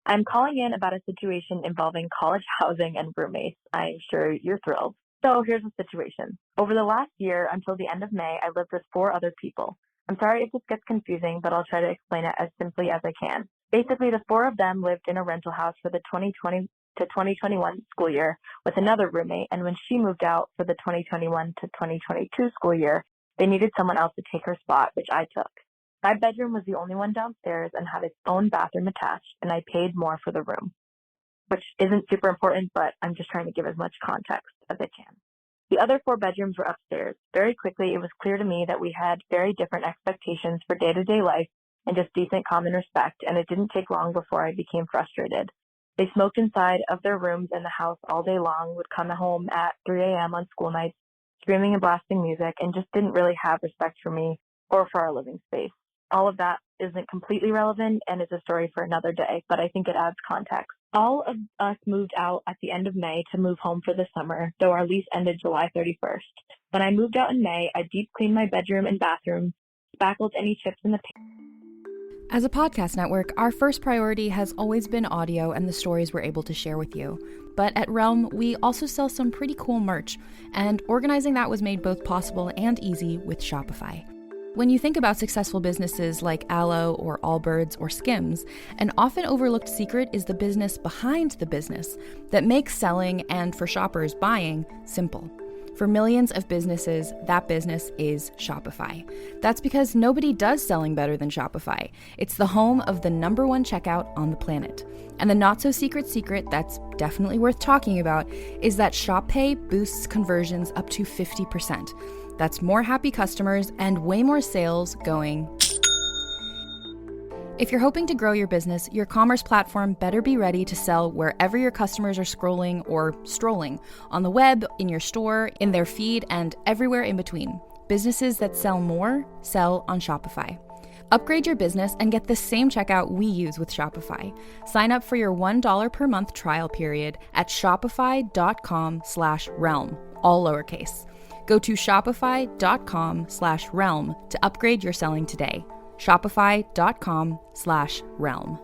I'm calling in about a situation involving college housing and roommates. I'm sure you're thrilled. So here's the situation. Over the last year until the end of May, I lived with 4 other people. I'm sorry if this gets confusing, but I'll try to explain it as simply as I can. Basically, the 4 of them lived in a rental house for the 2020 to 2021 school year with another roommate, and when she moved out for the 2021 to 2022 school year, they needed someone else to take her spot, which I took. My bedroom was the only one downstairs and had its own bathroom attached, and I paid more for the room, which isn't super important, but I'm just trying to give as much context as I can. The other 4 bedrooms were upstairs. Very quickly, it was clear to me that we had very different expectations for day-to-day life and just decent common respect, and it didn't take long before I became frustrated. They smoked inside of their rooms in the house all day long, would come home at 3 a.m. on school nights, screaming and blasting music, and just didn't really have respect for me or for our living space. All of that isn't completely relevant and is a story for another day, but I think it adds context. All of us moved out at the end of May to move home for the summer, though our lease ended July 31st. When I moved out in May, I deep cleaned my bedroom and bathroom, spackled any chips in the As a podcast network, our first priority has always been audio and the stories we're able to share with you. But at Realm, we also sell some pretty cool merch, and organizing that was made both possible and easy with Shopify. When you think about successful businesses like Aloe or Allbirds or Skims, an often overlooked secret is the business behind the business that makes selling and, for shoppers, buying simple. For millions of businesses, that business is Shopify. That's because nobody does selling better than Shopify. It's the home of the #1 checkout on the planet. And the not-so-secret secret that's definitely worth talking about is that Shop Pay boosts conversions up to 50%. That's more happy customers and way more sales going. If you're hoping to grow your business, your commerce platform better be ready to sell wherever your customers are scrolling or strolling, on the web, in your store, in their feed, and everywhere in between. Businesses that sell more sell on Shopify. Upgrade your business and get the same checkout we use with Shopify. Sign up for your $1 per month trial period at shopify.com/realm, all lowercase. Go to shopify.com/realm to upgrade your selling today. Shopify.com/realm.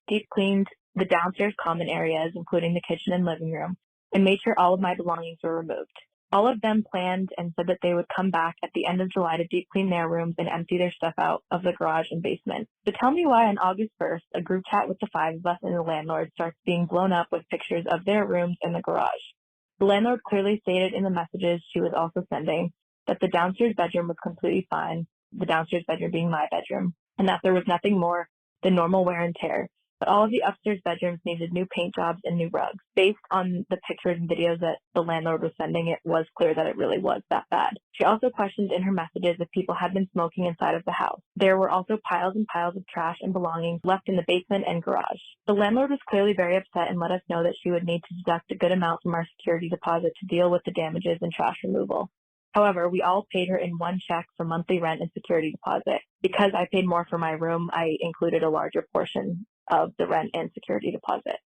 Deep cleaned the downstairs common areas, including the kitchen and living room, and made sure all of my belongings were removed. All of them planned and said that they would come back at the end of July to deep clean their rooms and empty their stuff out of the garage and basement. So tell me why on August 1st, a group chat with the 5 of us and the landlord starts being blown up with pictures of their rooms in the garage. The landlord clearly stated in the messages she was also sending that the downstairs bedroom was completely fine, the downstairs bedroom being my bedroom, and that there was nothing more than normal wear and tear. But all of the upstairs bedrooms needed new paint jobs and new rugs. Based on the pictures and videos that the landlord was sending, it was clear that it really was that bad. She also questioned in her messages if people had been smoking inside of the house. There were also piles and piles of trash and belongings left in the basement and garage. The landlord was clearly very upset and let us know that she would need to deduct a good amount from our security deposit to deal with the damages and trash removal. However, we all paid her in one check for monthly rent and security deposit. Because I paid more for my room, I included a larger portion of the rent and security deposit.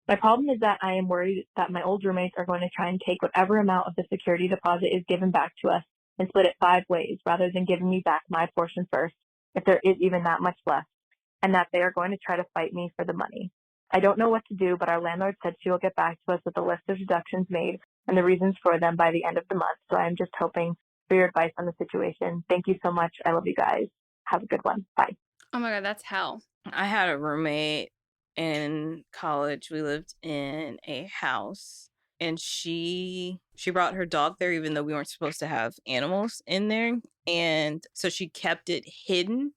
My problem is that I am worried that my old roommates are going to try and take whatever amount of the security deposit is given back to us and split it 5 ways rather than giving me back my portion first, if there is even that much left, and that they are going to try to fight me for the money. I don't know what to do, but our landlord said she will get back to us with a list of deductions made and the reasons for them by the end of the month, so I'm just hoping for your advice on the situation. Thank you so much. I love you guys. Have a good one. Bye. Oh my God, that's hell. I had a roommate in college. We lived in a house and she brought her dog there, even though we weren't supposed to have animals in there. And so she kept it hidden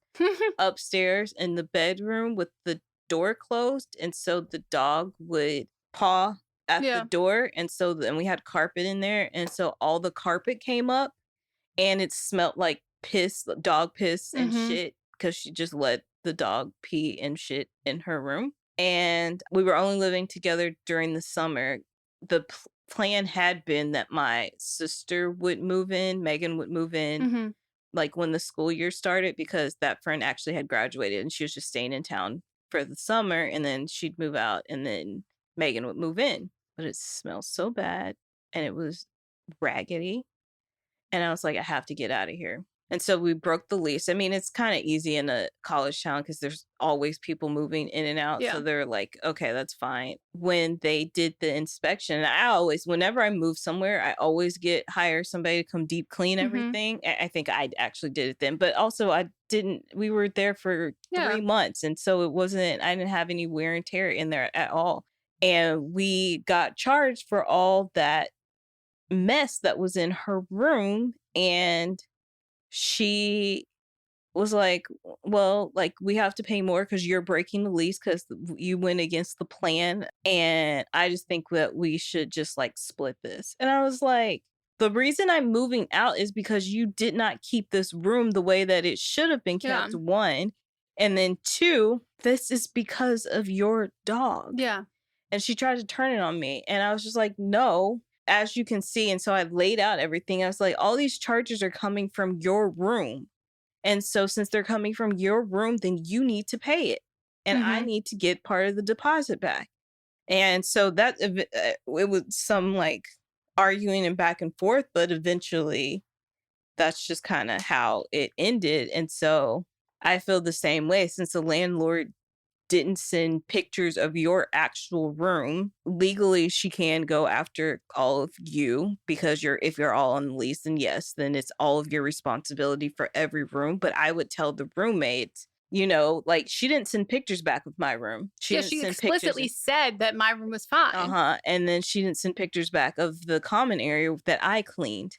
upstairs in the bedroom with the door closed. And so the dog would paw at the door. And so then we had carpet in there. And so all the carpet came up and it smelled like piss, dog piss and shit, because she just let the dog pee and shit in her room. And we were only living together during the summer. The plan had been that my sister would move in, Meghan would move in, like when the school year started, because that friend actually had graduated and she was just staying in town for the summer, and then she'd move out and then Meghan would move in. But it smelled so bad and it was raggedy. And I was like, I have to get out of here. And so we broke the lease. I mean, it's kind of easy in a college town because there's always people moving in and out. So they're like, okay, that's fine. When they did the inspection, I always, whenever I move somewhere, I always hire somebody to come deep clean everything. I think I actually did it then. But also we were there for 3 months. And so I didn't have any wear and tear in there at all. And we got charged for all that mess that was in her room. And she was like, well, like, we have to pay more because you're breaking the lease because you went against the plan. And I just think that we should just like split this. And I was like, the reason I'm moving out is because you did not keep this room the way that it should have been kept, one. And then two, this is because of your dog. Yeah. And she tried to turn it on me. And I was just like, no, as you can see. And so I laid out everything. I was like, all these charges are coming from your room. And so since they're coming from your room, then you need to pay it. And I need to get part of the deposit back. And so that it was some like arguing and back and forth. But eventually that's just kind of how it ended. And so I feel the same way, since the landlord didn't send pictures of your actual room. Legally, she can go after all of you because if you're all on the lease, then yes, then it's all of your responsibility for every room. But I would tell the roommates, like, she didn't send pictures back of my room. She explicitly said that my room was fine. And then she didn't send pictures back of the common area that I cleaned.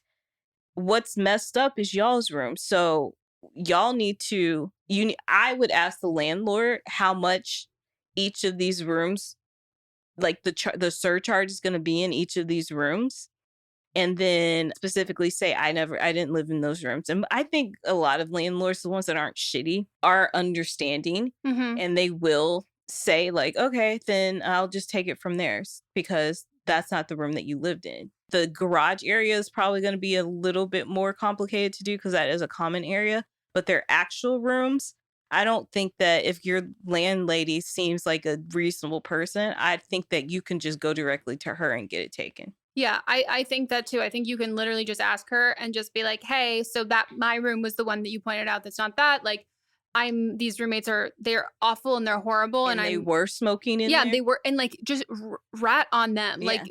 What's messed up is y'all's room. So y'all need to, I would ask the landlord how much each of these rooms, like the surcharge is going to be in each of these rooms. And then specifically say, I didn't live in those rooms. And I think a lot of landlords, the ones that aren't shitty, are understanding, and they will say like, okay, then I'll just take it from theirs because that's not the room that you lived in. The garage area is probably going to be a little bit more complicated to do because that is a common area. But their actual rooms, I don't think that if your landlady seems like a reasonable person, I think that you can just go directly to her and get it taken. Yeah, I think that too. I think you can literally just ask her and just be like, hey, so that my room was the one that you pointed out that's not that. Like, these roommates they're awful and they're horrible. And they were smoking in there? Yeah, they were. And like, just rat on them. Yeah. Like,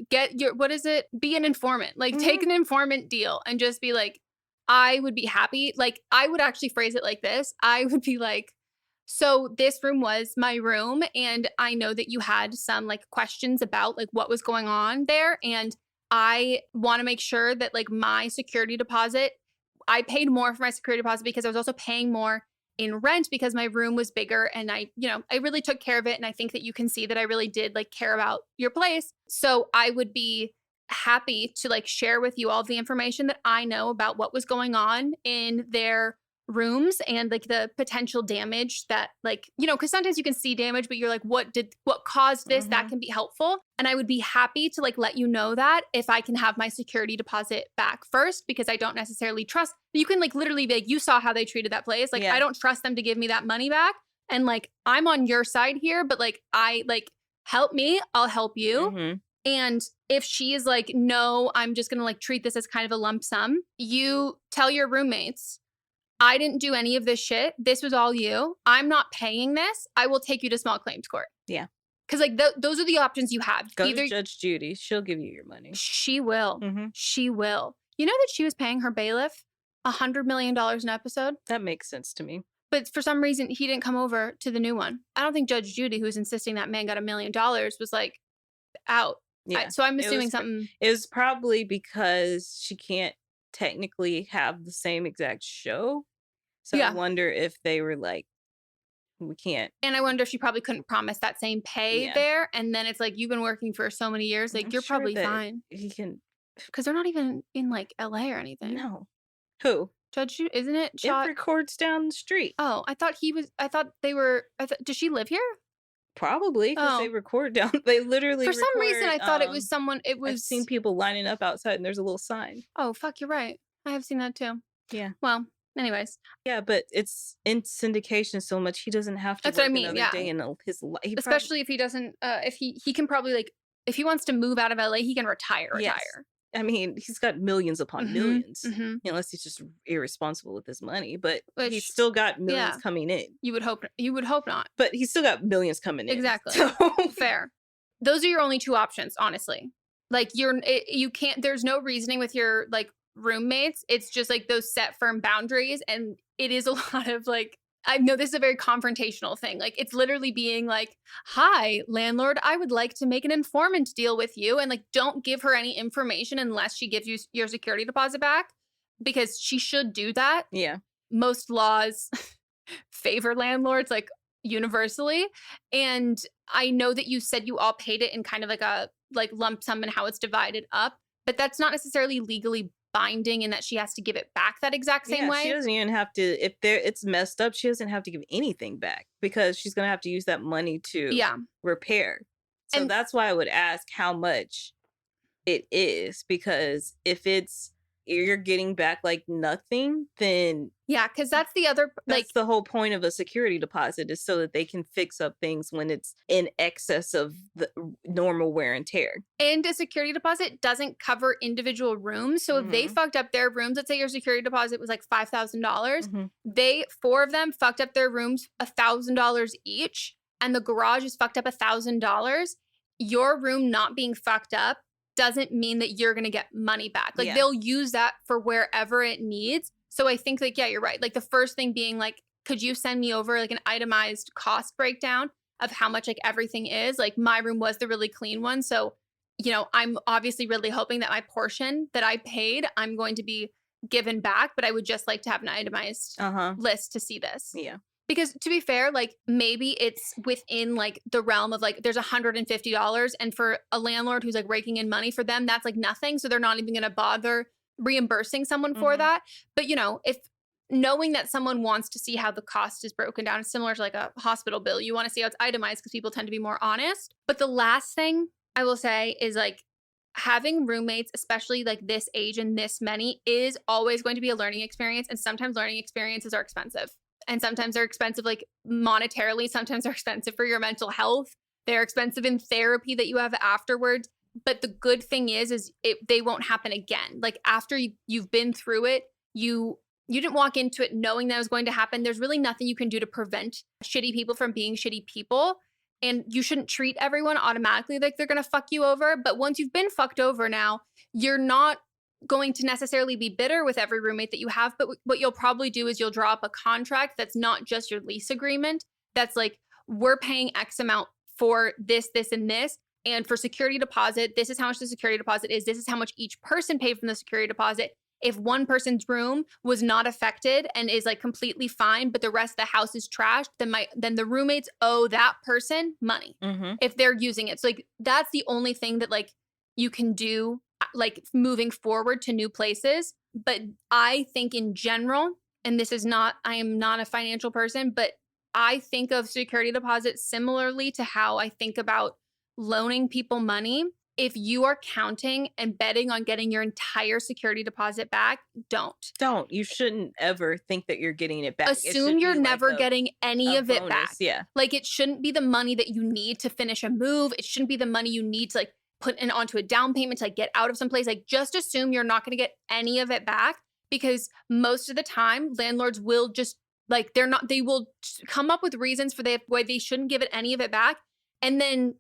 be an informant. Like, take an informant deal and just be like, I would be happy. Like, I would actually phrase it like this. I would be like, so this room was my room. And I know that you had some like questions about like what was going on there. And I want to make sure that like my security deposit, I paid more for my security deposit because I was also paying more in rent because my room was bigger and I really took care of it. And I think that you can see that I really did like care about your place. So I would be happy to like share with you all of the information that I know about what was going on in their rooms and like the potential damage that like, because sometimes you can see damage, but you're like, what caused this? That can be helpful. And I would be happy to like let you know that if I can have my security deposit back first, because I don't necessarily trust. You can like literally be like, you saw how they treated that place. Like, I don't trust them to give me that money back. And like, I'm on your side here, but like, help me, I'll help you. And if she is like, no, I'm just going to like treat this as kind of a lump sum, you tell your roommates, I didn't do any of this shit. This was all you. I'm not paying this. I will take you to small claims court. Yeah. Because like those are the options you have. Go to Judge Judy. She'll give you your money. She will. She will. You know that she was paying her bailiff $100 million an episode? That makes sense to me. But for some reason, he didn't come over to the new one. I don't think Judge Judy, who's insisting that man got $1 million, was like out. Yeah. So I'm It assuming was something. It was probably because she can't technically have the same exact show. So I wonder if they were like, we can't. And I wonder if she probably couldn't promise that same pay there. And then it's like, you've been working for so many years. Like, I'm you're sure probably that fine. He can. Because they're not even in like LA or anything. No. Who? Judge, isn't it? It records down the street. Oh, I thought they were. Does she live here? Probably, because they record down. They literally For some reason, I thought it was someone. It was. I've seen people lining up outside, and there's a little sign. Oh, fuck, you're right. I have seen that too. Yeah. Well, anyways. Yeah, but it's in syndication so much he doesn't have to. That's work what I mean. Another day in his life. Especially if he doesn't. If he can probably like, if he wants to move out of LA, he can retire. Yes. I mean, he's got millions upon millions, unless he's just irresponsible with his money. But he's still got millions coming in. You would hope. You would hope not. But he's still got millions coming in. Exactly. So. Fair. Those are your only two options, honestly. Like you can't. There's no reasoning with your like roommates. It's just like those set firm boundaries, and it is a lot of like. I know this is a very confrontational thing. Like, it's literally being like, hi, landlord, I would like to make an informant deal with you. And like, don't give her any information unless she gives you your security deposit back, because she should do that. Yeah. Most laws favor landlords like universally. And I know that you said you all paid it in kind of like a like lump sum and how it's divided up, but that's not necessarily legally binding in that she has to give it back that exact same way. She doesn't even have to, if it's messed up, she doesn't have to give anything back, because she's going to have to use that money to repair. So that's why I would ask how much it is, because if you're getting back like nothing, then because that's the other that's the whole point of a security deposit, is so that they can fix up things when it's in excess of the normal wear and tear. And a security deposit doesn't cover individual rooms. So if they fucked up their rooms, let's say your security deposit was like $5,000, four of them fucked up their rooms $1,000 each, and the garage is fucked up $1,000. Your room not being fucked up doesn't mean that you're going to get money back. Like they'll use that for wherever it needs. So I think like, you're right. Like the first thing being like, could you send me over like an itemized cost breakdown of how much like everything is? Like my room was the really clean one. So, you know, I'm obviously really hoping that my portion that I paid, I'm going to be given back, but I would just like to have an itemized list to see this. Yeah. Because to be fair, like maybe it's within like the realm of like there's $150, and for a landlord who's like raking in money, for them that's like nothing, so they're not even going to bother reimbursing someone for that. But you know, if knowing that someone wants to see how the cost is broken down, it's similar to like a hospital bill. You want to see how it's itemized because people tend to be more honest. But the last thing I will say is like having roommates, especially like this age and this many, is always going to be a learning experience, and sometimes learning experiences are expensive. And sometimes they're expensive, like monetarily. Sometimes they're expensive for your mental health. They're expensive in therapy that you have afterwards. But the good thing is they won't happen again. Like after you've been through it, you didn't walk into it knowing that was going to happen. There's really nothing you can do to prevent shitty people from being shitty people. And you shouldn't treat everyone automatically like they're going to fuck you over. But once you've been fucked over now, you're not going to necessarily be bitter with every roommate that you have, but what you'll probably do is you'll draw up a contract that's not just your lease agreement. That's like, we're paying X amount for this, this, and this. And for security deposit, this is how much the security deposit is. This is how much each person paid from the security deposit. If one person's room was not affected and is like completely fine, but the rest of the house is trashed, then the roommates owe that person money if they're using it. So like, that's the only thing that like you can do like moving forward to new places. But I think in general, and this is not, I am not a financial person, but I think of security deposits similarly to how I think about loaning people money. If you are counting and betting on getting your entire security deposit back, don't. You shouldn't ever think that you're getting it back. Assume you're never getting any of it back. Yeah. Like it shouldn't be the money that you need to finish a move. It shouldn't be the money you need to like put in onto a down payment to like get out of someplace. Like just assume you're not going to get any of it back, because most of the time landlords will just like, they will come up with reasons for why they shouldn't give it any of it back. And then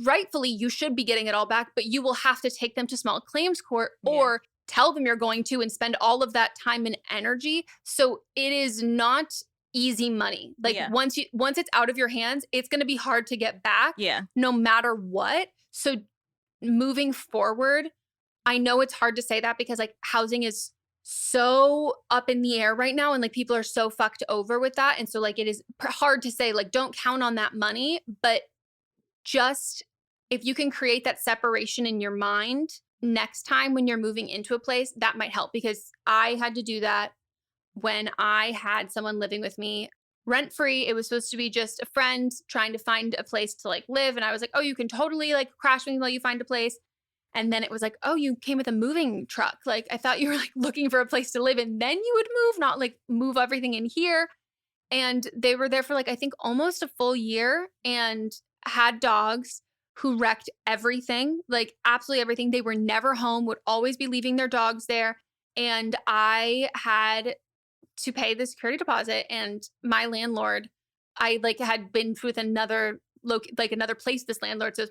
rightfully you should be getting it all back, but you will have to take them to small claims court or tell them you're going to and spend all of that time and energy. So it is not easy money. Like once it's out of your hands, it's going to be hard to get back no matter what. So moving forward, I know it's hard to say that because like housing is so up in the air right now and like people are so fucked over with that. And so like it is hard to say like don't count on that money, but just if you can create that separation in your mind next time when you're moving into a place, that might help, because I had to do that when I had someone living with me rent free. It was supposed to be just a friend trying to find a place to like live. And I was like, oh, you can totally like crash me while you find a place. And then it was like, oh, you came with a moving truck. Like, I thought you were like looking for a place to live and then you would move, not like move everything in here. And they were there for like, I think almost a full year and had dogs who wrecked everything, like absolutely everything. They were never home, would always be leaving their dogs there. And I had to pay the security deposit, and my landlord, I like had been with another place, this landlord. So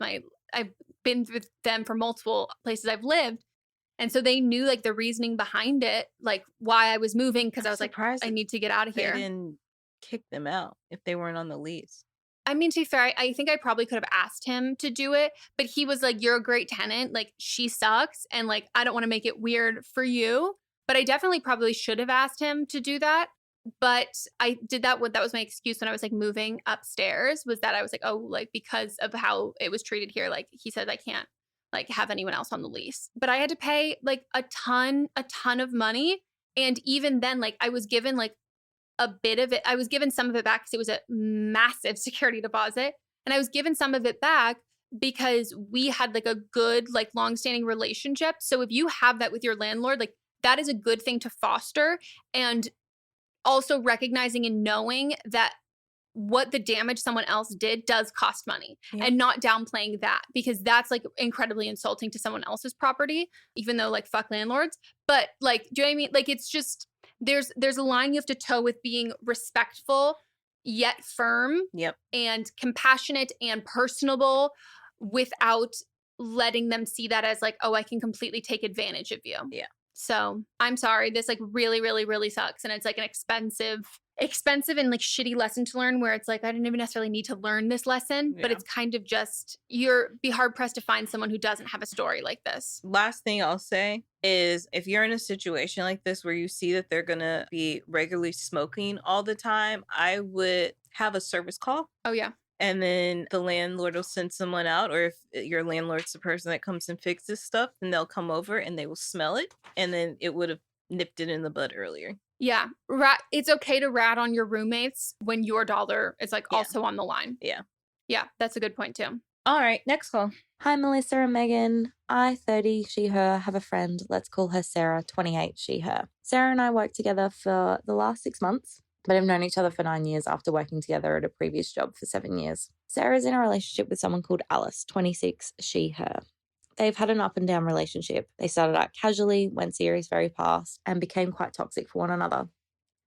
I've been with them for multiple places I've lived. And so they knew like the reasoning behind it, like why I was moving. Cause I was like, I need to get out of here. They didn't kick them out if they weren't on the lease. I mean, to be fair, I think I probably could have asked him to do it, but he was like, you're a great tenant. Like, she sucks. And like, I don't want to make it weird for you. But I definitely probably should have asked him to do that. But I did that. That was my excuse when I was like moving upstairs, was that I was like, oh, like because of how it was treated here, like he said, I can't like have anyone else on the lease. But I had to pay like a ton of money. And even then, like I was given like a bit of it. I was given some of it back because it was a massive security deposit. And I was given some of it back because we had like a good, like longstanding relationship. So if you have that with your landlord, like that is a good thing to foster. And also recognizing and knowing that what the damage someone else did does cost money, and not downplaying that, because that's like incredibly insulting to someone else's property, even though like fuck landlords. But like, do you know what I mean? Like, it's just, there's a line you have to toe with being respectful yet firm and compassionate and personable without letting them see that as like, oh, I can completely take advantage of you. Yeah. So I'm sorry, this like really, really, really sucks. And it's like an expensive and like shitty lesson to learn, where it's like, I didn't even necessarily need to learn this lesson, but it's kind of just, be hard pressed to find someone who doesn't have a story like this. Last thing I'll say is, if you're in a situation like this where you see that they're going to be regularly smoking all the time, I would have a service call. Oh, yeah. And then the landlord will send someone out, or if your landlord's the person that comes and fixes stuff, then they'll come over and they will smell it. And then it would have nipped it in the bud earlier. Yeah. It's okay to rat on your roommates when your dollar is like also on the line. Yeah. Yeah. That's a good point too. All right. Next call. Hi, Melissa and Megan. I, 30, she, her, have a friend. Let's call her Sarah, 28, she, her. Sarah and I worked together for the last 6 months, but have known each other for 9 years after working together at a previous job for 7 years. Sarah's in a relationship with someone called Alice, 26, she, her. They've had an up and down relationship. They started out casually, went serious very fast, and became quite toxic for one another.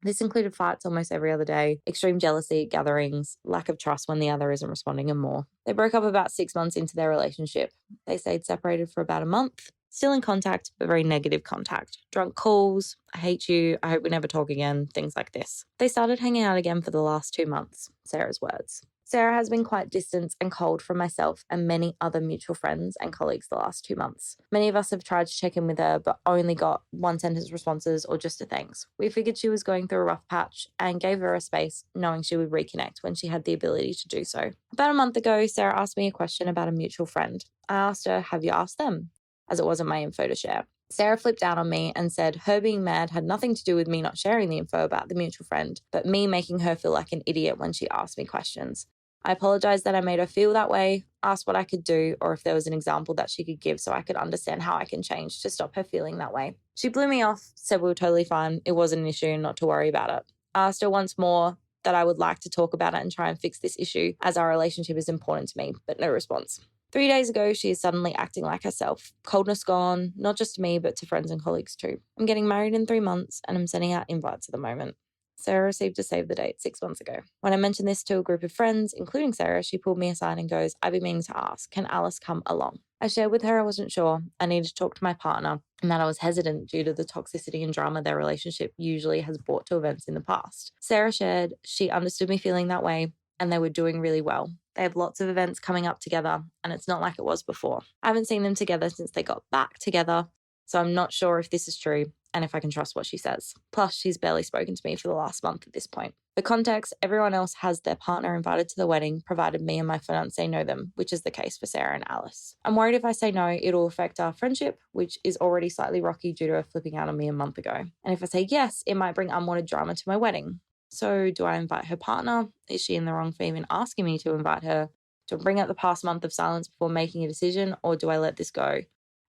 This included fights almost every other day, extreme jealousy at gatherings, lack of trust when the other isn't responding, and more. They broke up about 6 months into their relationship. They stayed separated for about a month, still in contact, but very negative contact. Drunk calls, I hate you, I hope we never talk again, things like this. They started hanging out again for the last 2 months, Sarah's words. Sarah has been quite distant and cold from myself and many other mutual friends and colleagues the last 2 months. Many of us have tried to check in with her, but only got one-sentence responses or just a thanks. We figured she was going through a rough patch and gave her a space, knowing she would reconnect when she had the ability to do so. About a month ago, Sarah asked me a question about a mutual friend. I asked her, have you asked them? As it wasn't my info to share. Sarah flipped out on me and said her being mad had nothing to do with me not sharing the info about the mutual friend, but me making her feel like an idiot when she asked me questions. I apologized that I made her feel that way, asked what I could do, or if there was an example that she could give so I could understand how I can change to stop her feeling that way. She blew me off, said we were totally fine, it wasn't an issue, not to worry about it. I asked her once more that I would like to talk about it and try and fix this issue, as our relationship is important to me, but no response. 3 days ago, she is suddenly acting like herself. Coldness gone, not just to me, but to friends and colleagues too. I'm getting married in 3 months and I'm sending out invites at the moment. Sarah received a save the date 6 months ago. When I mentioned this to a group of friends, including Sarah, she pulled me aside and goes, I've been meaning to ask, can Alice come along? I shared with her I wasn't sure, I needed to talk to my partner, and that I was hesitant due to the toxicity and drama their relationship usually has brought to events in the past. Sarah shared she understood me feeling that way, and they were doing really well. They have lots of events coming up together, and it's not like it was before. I haven't seen them together since they got back together, so I'm not sure if this is true and if I can trust what she says. Plus, she's barely spoken to me for the last month at this point. For context, everyone else has their partner invited to the wedding, provided me and my fiancé know them, which is the case for Sarah and Alice. I'm worried if I say no, it'll affect our friendship, which is already slightly rocky due to her flipping out on me a month ago. And if I say yes, it might bring unwanted drama to my wedding. So do I invite her partner? Is she in the wrong for even asking me to invite her? Do I bring up the past month of silence before making a decision, or do I let this go?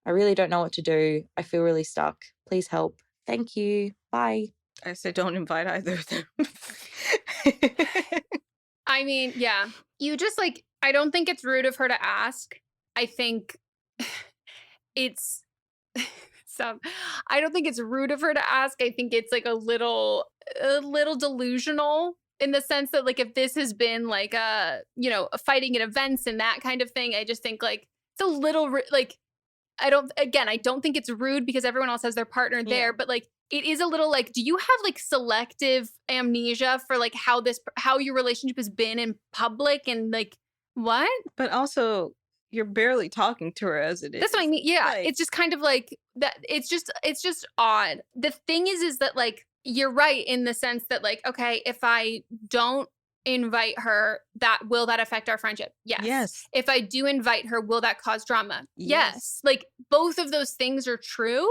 I really don't know what to do. I feel really stuck. Please help. Thank you. Bye. I said don't invite either of them. I mean, yeah. You just like, I don't think it's rude of her to ask. I think it's I don't think it's rude of her to ask. I think it's like a little delusional in the sense that like if this has been like a fighting at events and that kind of thing, I just think like it's a little like I don't think it's rude because everyone else has their partner there, but like it is a little like, do you have like selective amnesia for like how your relationship has been in public and like what? But also you're barely talking to her as it is. That's what I mean. Yeah. Like, it's just kind of like that. It's just odd. The thing is that like, you're right in the sense that like, okay, if I don't invite her, will that affect our friendship? Yes. If I do invite her, will that cause drama? Yes. Like both of those things are true.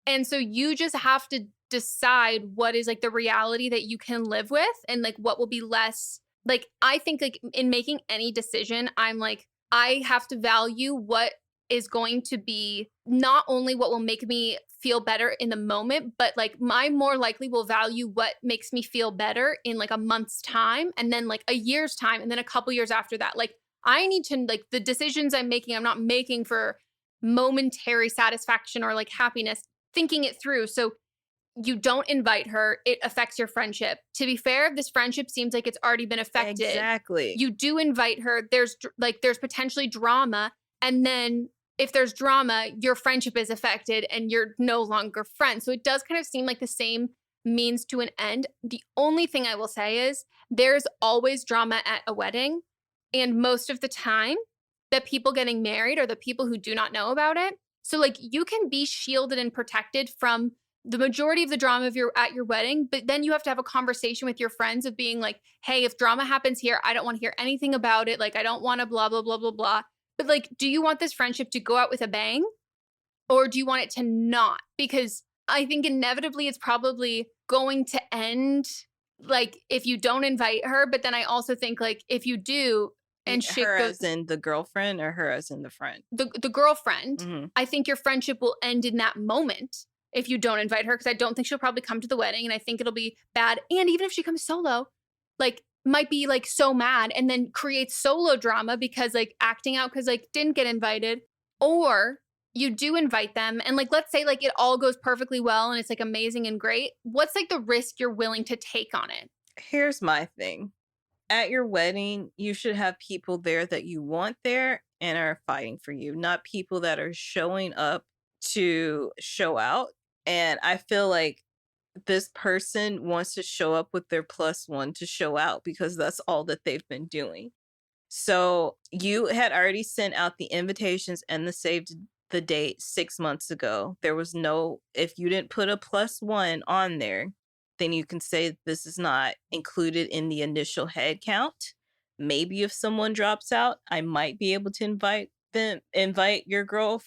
And so you just have to decide what is like the reality that you can live with and like what will be less like, I think like in making any decision, I'm like, I have to value what is going to be not only what will make me feel better in the moment, but like I more likely will value what makes me feel better in like a month's time and then like a year's time and then a couple years after that. Like I need to like the decisions I'm not making for momentary satisfaction or like happiness, thinking it through. So you don't invite her, it affects your friendship. To be fair, this friendship seems like it's already been affected. Exactly. You do invite her, there's potentially drama, and then if there's drama, your friendship is affected and you're no longer friends. So it does kind of seem like the same means to an end. The only thing I will say is there's always drama at a wedding, and most of the time, the people getting married are the people who do not know about it. So like you can be shielded and protected from the majority of the drama at your wedding, but then you have to have a conversation with your friends of being like, hey, if drama happens here, I don't want to hear anything about it. Like, I don't want to blah, blah, blah, blah, blah. But like, do you want this friendship to go out with a bang or do you want it to not? Because I think inevitably it's probably going to end like if you don't invite her. But then I also think like if you do, and shit her goes, as in the girlfriend or her as in the friend? The girlfriend, I think your friendship will end in that moment if you don't invite her, because I don't think she'll probably come to the wedding and I think it'll be bad. And even if she comes solo, like might be like so mad and then creates solo drama because like acting out because like didn't get invited. Or you do invite them and like let's say like it all goes perfectly well and it's like amazing and great. What's like the risk you're willing to take on it? Here's my thing. At your wedding, you should have people there that you want there and are fighting for you, not people that are showing up to show out. And I feel like this person wants to show up with their +1 to show out because that's all that they've been doing. So you had already sent out the invitations and the save the date 6 months ago. There was no, if you didn't put a +1 on there, then you can say this is not included in the initial head count. Maybe if someone drops out, I might be able to invite your girl,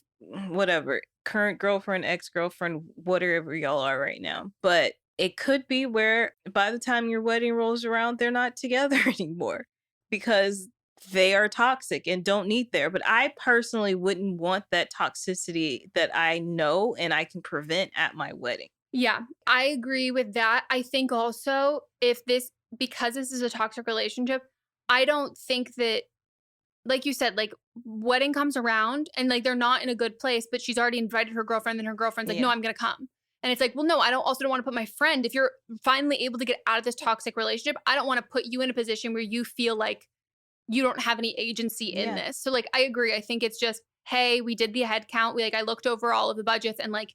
whatever, current girlfriend, ex-girlfriend, whatever y'all are right now. But it could be where by the time your wedding rolls around, they're not together anymore because they are toxic and don't need there. But I personally wouldn't want that toxicity that I know and I can prevent at my wedding. Yeah, I agree with that. I think also because this is a toxic relationship, I don't think that, like you said, like wedding comes around and like they're not in a good place, but she's already invited her girlfriend and her girlfriend's like, no, I'm going to come. And it's like, well, no, I don't want to put my friend, if you're finally able to get out of this toxic relationship, I don't want to put you in a position where you feel like you don't have any agency in this. So like, I agree. I think it's just, hey, we did the head count. I looked over all of the budgets and like,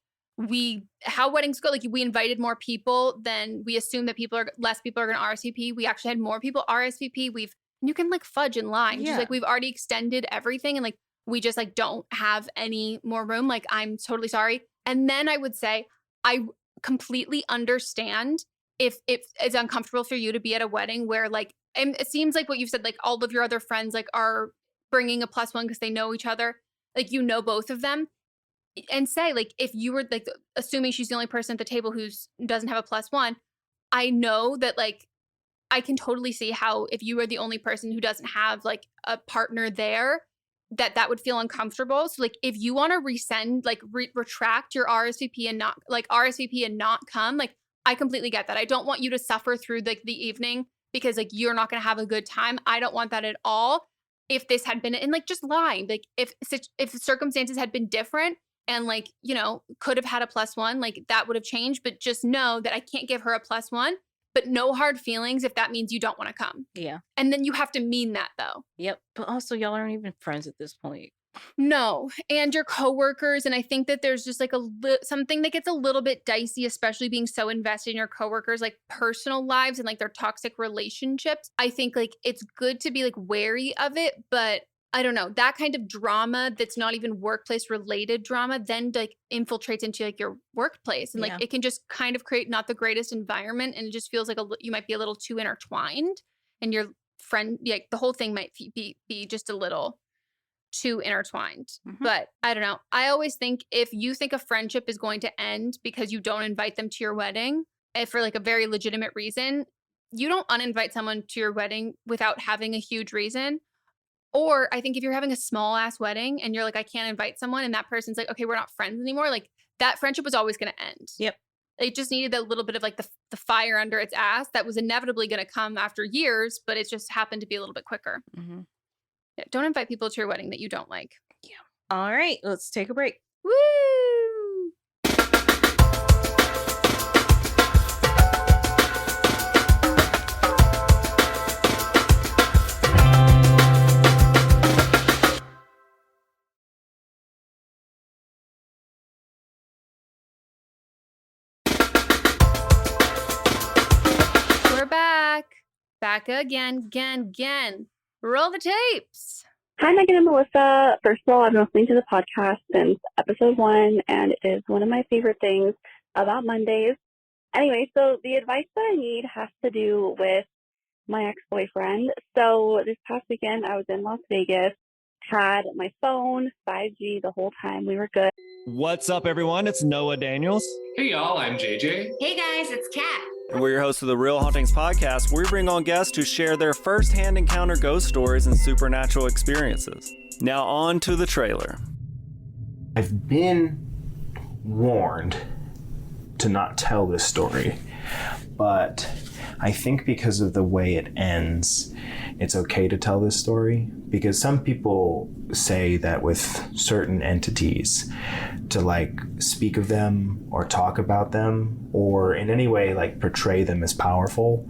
how weddings go, like we invited more people than we assumed that less people are going to RSVP. We actually had more people RSVP. We've And you can like fudge and lie. And Yeah. just like, we've already extended everything and like, we just like don't have any more room. Like, I'm totally sorry. And then I would say, I completely understand if it's uncomfortable for you to be at a wedding where like, and it seems like what you've said, like all of your other friends like are bringing a +1 because they know each other. Like, you know, both of them. And say like, if you were like, assuming she's the only person at the table who doesn't have a +1, I know that like, I can totally see how if you were the only person who doesn't have like a partner there, that would feel uncomfortable. So like, if you want to resend, like retract your RSVP and not come, like, I completely get that. I don't want you to suffer through like the evening because like you're not going to have a good time. I don't want that at all. If this had been, and like, just lying, like if circumstances had been different and like, you know, could have had a +1, like that would have changed. But just know that I can't give her a +1. But no hard feelings if that means you don't want to come. Yeah. And then you have to mean that though. Yep. But also, y'all aren't even friends at this point. No. And your coworkers. And I think that there's just like something that gets a little bit dicey, especially being so invested in your coworkers, like personal lives and like their toxic relationships. I think like it's good to be like wary of it, but I don't know, that kind of drama that's not even workplace related drama then like infiltrates into like your workplace. And like, it can just kind of create not the greatest environment. And it just feels like you might be a little too intertwined and your friend, like the whole thing might be just a little too intertwined. But I don't know. I always think if you think a friendship is going to end because you don't invite them to your wedding, if for like a very legitimate reason, you don't uninvite someone to your wedding without having a huge reason. Or I think if you're having a small ass wedding and you're like, I can't invite someone, and that person's like, okay, we're not friends anymore, like that friendship was always going to end. Yep. It just needed that little bit of like the fire under its ass that was inevitably going to come after years, but it just happened to be a little bit quicker. Yeah, don't invite people to your wedding that you don't like. Yeah. All right, let's take a break. Woo! We're back again. Roll the tapes. Hi, Meghan and Melisa. First of all, I've been listening to the podcast since episode 1, and it is one of my favorite things about Mondays. Anyway, so the advice that I need has to do with my ex-boyfriend. So this past weekend, I was in Las Vegas, had my phone, 5G the whole time. We were good. What's up, everyone? It's Noah Daniels. Hey, y'all. I'm JJ. Hey, guys, it's Kat. And we're your hosts of the Real Hauntings podcast, where we bring on guests to share their first-hand encounter ghost stories and supernatural experiences. Now on to the trailer. I've been warned to not tell this story, but I think because of the way it ends, it's okay to tell this story, because some people say that with certain entities, to like speak of them or talk about them or in any way like portray them as powerful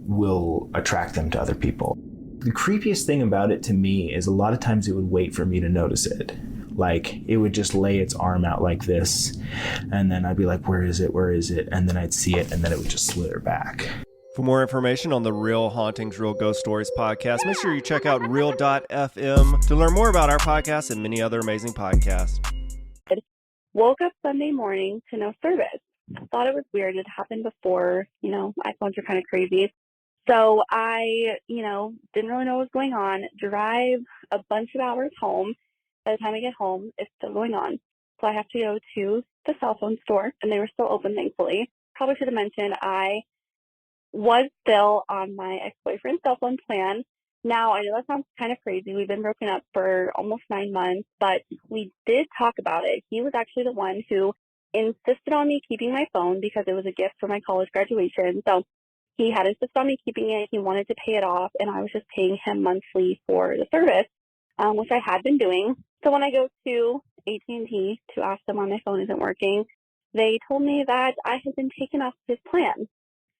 will attract them to other people. The creepiest thing about it to me is a lot of times it would wait for me to notice it. Like it would just lay its arm out like this, and then I'd be like, where is it? And then I'd see it, and then it would just slither back. For more information on the Real Hauntings, Real Ghost Stories podcast, make sure you check out real.fm to learn more about our podcast and many other amazing podcasts. Woke up Sunday morning to no service. Thought it was weird. It happened before, iPhones are kind of crazy. So I, didn't really know what was going on. Drive a bunch of hours home. By the time I get home, it's still going on. So I have to go to the cell phone store, and they were still open, thankfully. Probably should have mentioned I was still on my ex-boyfriend's cell phone plan. Now, I know that sounds kind of crazy. We've been broken up for almost 9 months, but we did talk about it. He was actually the one who insisted on me keeping my phone because it was a gift for my college graduation. So he had insisted on me keeping it. He wanted to pay it off, and I was just paying him monthly for the service, which I had been doing. So when I go to AT&T to ask them why my phone isn't working, they told me that I had been taken off his plan.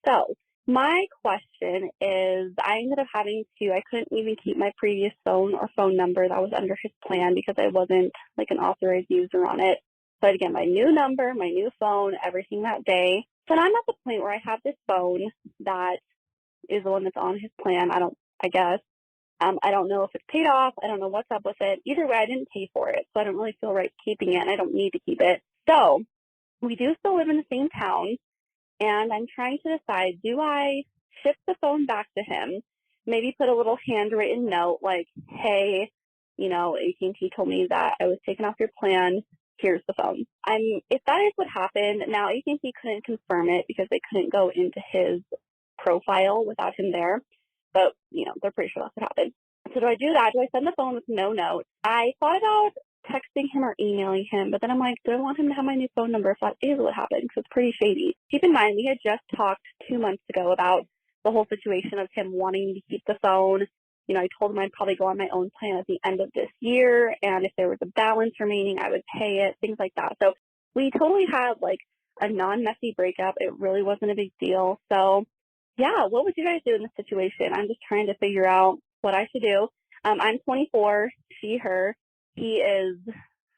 So my question is, I ended up I couldn't even keep my previous phone or phone number that was under his plan because I wasn't like an authorized user on it. So I had to get my new number, my new phone, everything that day. So now I'm at the point where I have this phone that is the one that's on his plan, I guess. I don't know if it's paid off. I don't know what's up with it. Either way, I didn't pay for it, so I don't really feel right keeping it, and I don't need to keep it. So we do still live in the same town, and I'm trying to decide, do I ship the phone back to him, maybe put a little handwritten note like, hey, you know, AT&T told me that I was taken off your plan. Here's the phone. If that is what happened, now AT&T couldn't confirm it because they couldn't go into his profile without him there. But, you know, they're pretty sure that's what happened. So do I do that? Do I send the phone with no note? I thought about texting him or emailing him, but then I'm like, do I want him to have my new phone number if that is what happened? Because it's pretty shady. Keep in mind, we had just talked 2 months ago about the whole situation of him wanting to keep the phone. You know, I told him I'd probably go on my own plan at the end of this year, and if there was a balance remaining, I would pay it, things like that. So we totally had like a non-messy breakup. It really wasn't a big deal. So yeah, what would you guys do in this situation? I'm just trying to figure out what I should do. I'm 24, she, her. He is,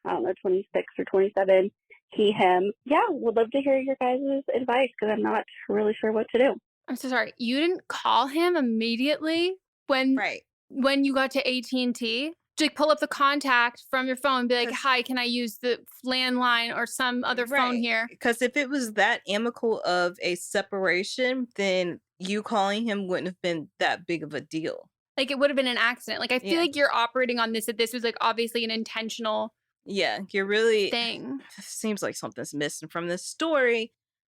I don't know, 26 or 27. He, him. Yeah, would love to hear your guys' advice because I'm not really sure what to do. I'm so sorry. You didn't call him immediately when you got to AT&T? To like pull up the contact from your phone and be like, hi, can I use the landline or some other phone here? Because if it was that amicable of a separation, then you calling him wouldn't have been that big of a deal. Like, it would have been an accident. Like, I feel like you're operating on this, that this was like obviously an intentional you're really thing. Seems like something's missing from this story,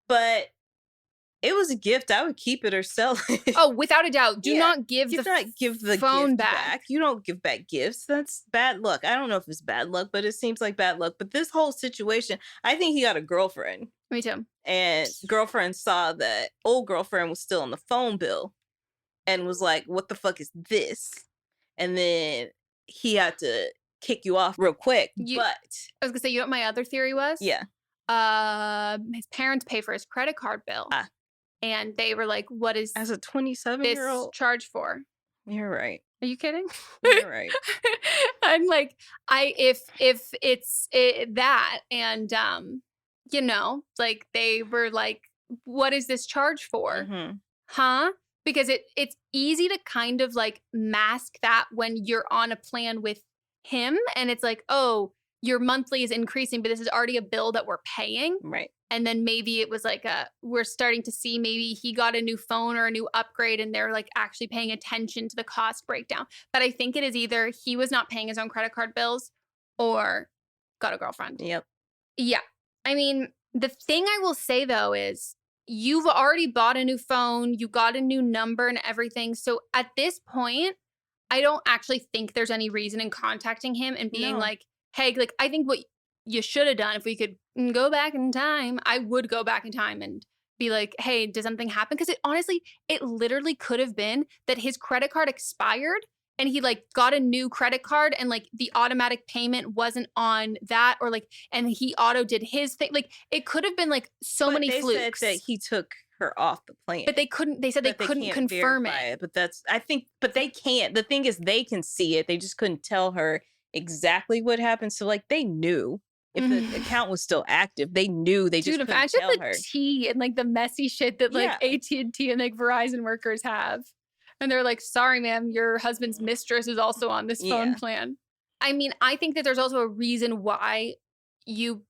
but it was a gift. I would keep it or sell it. Oh, without a doubt. Do not give the phone back. You don't give back gifts. That's bad luck. I don't know if it's bad luck, but it seems like bad luck. But this whole situation, I think he got a girlfriend. Me too. And girlfriend saw that old girlfriend was still on the phone bill and was like, what the fuck is this? And then he had to kick you off real quick. But I was going to say, you know what my other theory was? Yeah. His parents pay for his credit card bill. And they were like, what is as a 27-year-old charge for? You're right. Are you kidding? You're right. I'm like, if it's that, and you know, like they were like, what is this charge for? Huh? Because it's easy to kind of like mask that when you're on a plan with him and it's like, oh, your monthly is increasing, but this is already a bill that we're paying. Right. And then maybe it was like we're starting to see maybe he got a new phone or a new upgrade and they're like actually paying attention to the cost breakdown. But I think it is either he was not paying his own credit card bills or got a girlfriend. Yep. Yeah. I mean, the thing I will say though is you've already bought a new phone, you got a new number and everything. So at this point, I don't actually think there's any reason in contacting him and being like, hey, like, I think what you should have done if we could go back in time, I would go back in time and be like, hey, did something happen? Because it literally could have been that his credit card expired and he like got a new credit card and like the automatic payment wasn't on that, or like, and he auto did his thing. Like it could have been like many flukes. Said that he took her off the plan. But they said they couldn't confirm it. But they can't. The thing is they can see it. They just couldn't tell her exactly what happened. So like they knew. If the account was still active, they knew. They just couldn't tell her. Tea and like the messy shit that like AT&T and like Verizon workers have, and they're like, "Sorry, ma'am, your husband's mistress is also on this phone plan." I mean, I think that there's also a reason why you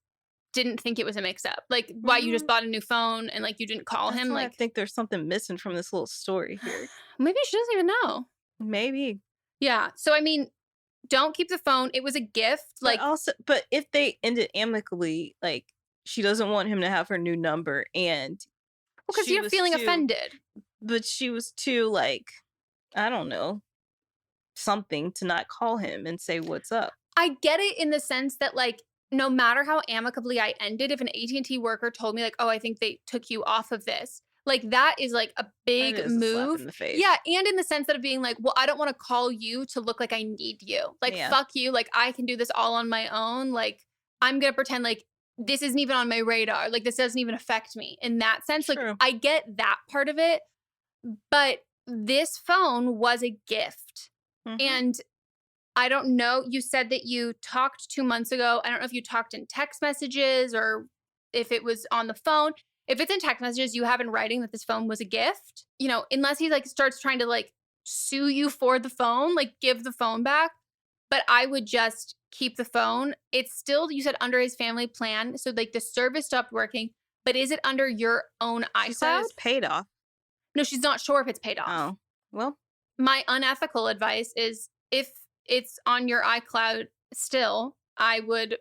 didn't think it was a mix-up, like why you just bought a new phone and like you didn't call him. Like, I think there's something missing from this little story here. Maybe she doesn't even know. Maybe. Yeah. So I mean, don't keep the phone. It was a gift. Like but if they ended amicably, like she doesn't want him to have her new number, and because you're feeling offended. But she was too like, I don't know, something to not call him and say what's up. I get it in the sense that like no matter how amicably I ended, if an AT&T worker told me like, oh, I think they took you off of this. Like that is like a big move. A slap in the face. Yeah. And in the sense that of being like, well, I don't want to call you to look like I need you. Like, fuck you. Like I can do this all on my own. Like I'm going to pretend like this isn't even on my radar. Like this doesn't even affect me in that sense. True. Like I get that part of it, but this phone was a gift. And I don't know. You said that you talked 2 months ago. I don't know if you talked in text messages or if it was on the phone. If it's in text messages, you have in writing that this phone was a gift, you know, unless he like starts trying to like sue you for the phone, like give the phone back, but I would just keep the phone. It's still, you said under his family plan. So like the service stopped working, but is it under your own iCloud? She said it's paid off. No, she's not sure if it's paid off. Oh, well. My unethical advice is if it's on your iCloud still, I would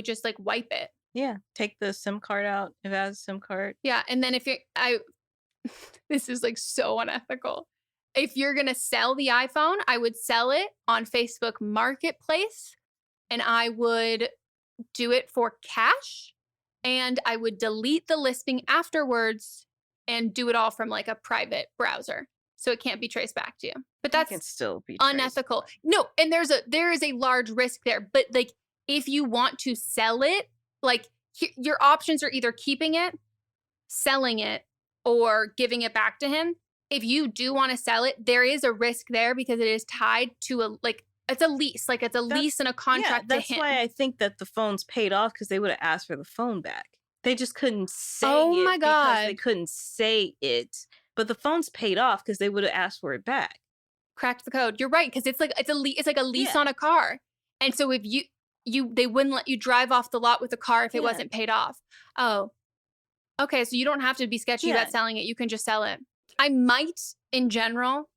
just like wipe it. Yeah. Take the SIM card out if it has a SIM card. Yeah. And then this is like so unethical. If you're going to sell the iPhone, I would sell it on Facebook Marketplace and I would do it for cash and I would delete the listing afterwards and do it all from like a private browser. So it can't be traced back to you. But that's can still be unethical. No, and there is a large risk there. But like if you want to sell it, like your options are either keeping it, selling it, or giving it back to him. If you do want to sell it, there is a risk there because it is tied to it's a lease. Like it's a lease and a contract to him. That's why I think that the phone's paid off because they would have asked for the phone back. They just couldn't say oh it my God. because they couldn't say it. But the phone's paid off because they would have asked for it back. Cracked the code. You're right, because it's like a lease on a car. And so if they wouldn't let you drive off the lot with the car if it wasn't paid off. Oh. Okay, so you don't have to be sketchy about selling it. You can just sell it. I might, in general,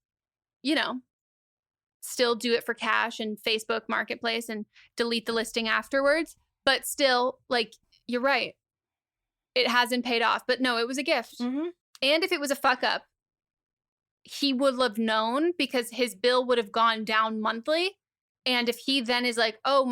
still do it for cash and Facebook Marketplace and delete the listing afterwards. But still, like, you're right. It hasn't paid off. But no, it was a gift. Mm-hmm. And if it was a fuck up, he would have known because his bill would have gone down monthly. And if he then is like, oh,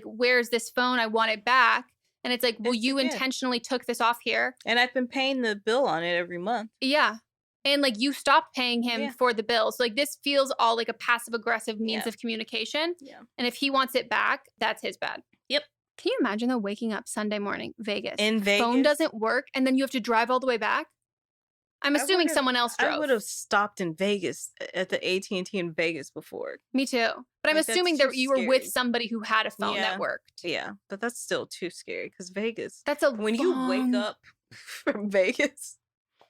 where's this phone? I want it back. And it's like, well, you intentionally took this off here. And I've been paying the bill on it every month. Yeah. And like you stopped paying him for the bill. So like this feels all like a passive aggressive means of communication. Yeah. And if he wants it back, that's his bad. Yep. Can you imagine though waking up Sunday morning, Vegas? In Vegas? Phone doesn't work and then you have to drive all the way back? I'm assuming someone else drove. I would have stopped in Vegas at the AT&T in Vegas before. Me too. But I'm assuming that you were with somebody who had a phone that worked. Yeah, but that's still too scary because Vegas. That's a when you wake up from Vegas.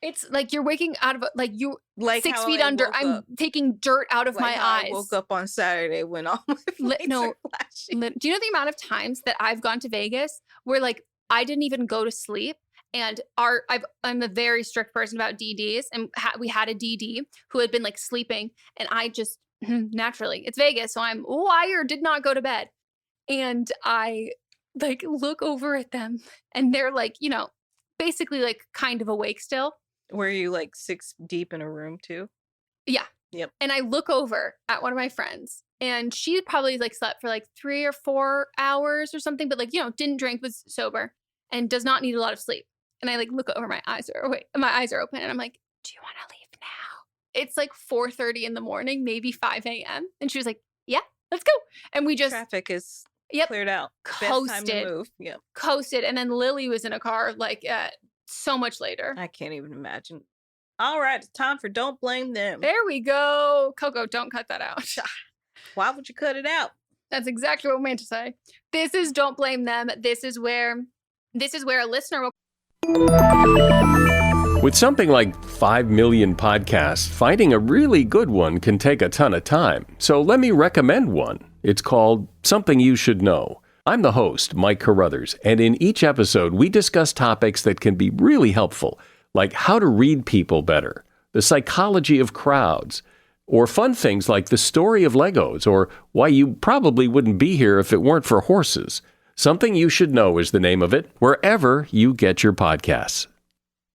It's like you're waking out of you 6 feet under. I'm taking dirt out of my eyes. I woke up on Saturday when all my lights are flashing. Do you know the amount of times that I've gone to Vegas where like I didn't even go to sleep? And I'm a very strict person about DDs, and we had a DD who had been like sleeping, and I just naturally it's Vegas, so I'm wired, did not go to bed, and I like look over at them, and they're like basically like kind of awake still. Were you like 6 deep in a room too? Yeah. Yep. And I look over at one of my friends, and she probably like slept for like 3 or 4 hours or something, but like didn't drink, was sober, and does not need a lot of sleep. And I like look over, my eyes are open, and I'm like, do you want to leave now? It's like 4:30 in the morning, maybe 5 a.m. And she was like, yeah, let's go. And we just traffic is cleared out. Coasted. Best time to move. Yep. Coasted. And then Lily was in a car like so much later. I can't even imagine. All right, it's time for Don't Blame Them. There we go. Coco, don't cut that out. Why would you cut it out? That's exactly what I meant to say. This is Don't Blame Them. This is where a listener will. With something like 5 million podcasts, finding a really good one can take a ton of time. So let me recommend one. It's called Something You Should Know. I'm the host, Mike Carruthers, and in each episode, we discuss topics that can be really helpful, like how to read people better, the psychology of crowds, or fun things like the story of Legos, or why you probably wouldn't be here if it weren't for horses. Something You Should Know is the name of it, wherever you get your podcasts.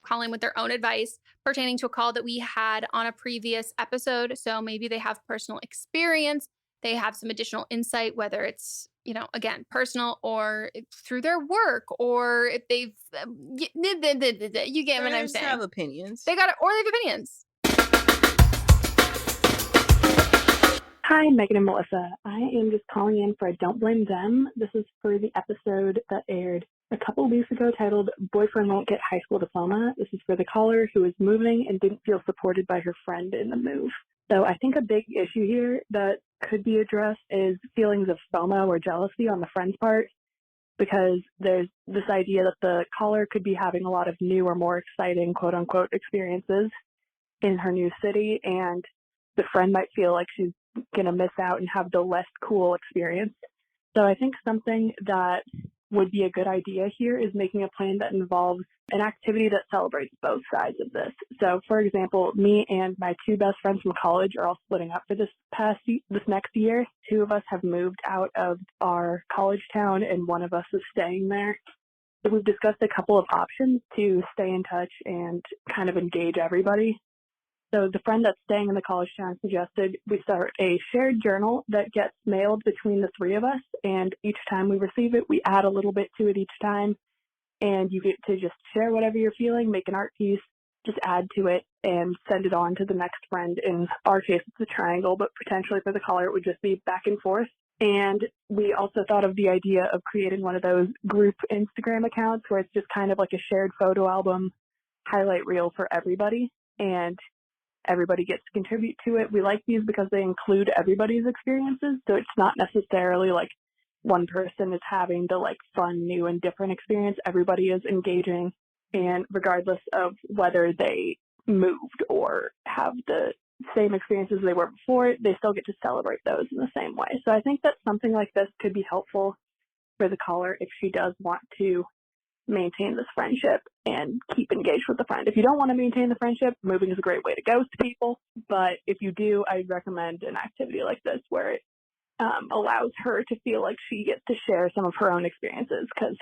Calling with their own advice pertaining to a call that we had on a previous episode. So maybe they have personal experience. They have some additional insight, whether it's, again, personal or through their work, or if they've, you get what I'm saying. They have opinions. They have opinions. Hi, Meghan and Melisa. I am just calling in for a Don't Blame Them. This is for the episode that aired a couple of weeks ago titled Boyfriend Won't Get High School Diploma. This is for the caller who was moving and didn't feel supported by her friend in the move. So I think a big issue here that could be addressed is feelings of FOMO or jealousy on the friend's part, because there's this idea that the caller could be having a lot of new or more exciting quote-unquote experiences in her new city, and the friend might feel like she's going to miss out and have the less cool experience. So I think something that would be a good idea here is making a plan that involves an activity that celebrates both sides of this. So, for example, me and my two best friends from college are all splitting up for this next year. Two of us have moved out of our college town, and one of us is staying there. So we've discussed a couple of options to stay in touch and kind of engage everybody. So the friend that's staying in the college town suggested we start a shared journal that gets mailed between the three of us, and each time we receive it, we add a little bit to it each time, and you get to just share whatever you're feeling, make an art piece, just add to it, and send it on to the next friend. In our case, it's a triangle, but potentially for the caller, it would just be back and forth. And we also thought of the idea of creating one of those group Instagram accounts where it's just kind of like a shared photo album highlight reel for everybody, and everybody gets to contribute to it. We like these because they include everybody's experiences, so it's not necessarily like one person is having the like fun, new, and different experience. Everybody is engaging, and regardless of whether they moved or have the same experiences they were before, they still get to celebrate those in the same way. So I think that something like this could be helpful for the caller if she does want to maintain this friendship and keep engaged with the friend. If you don't want to maintain the friendship, moving is a great way to ghost people. But if you do, I'd recommend an activity like this where it allows her to feel like she gets to share some of her own experiences, because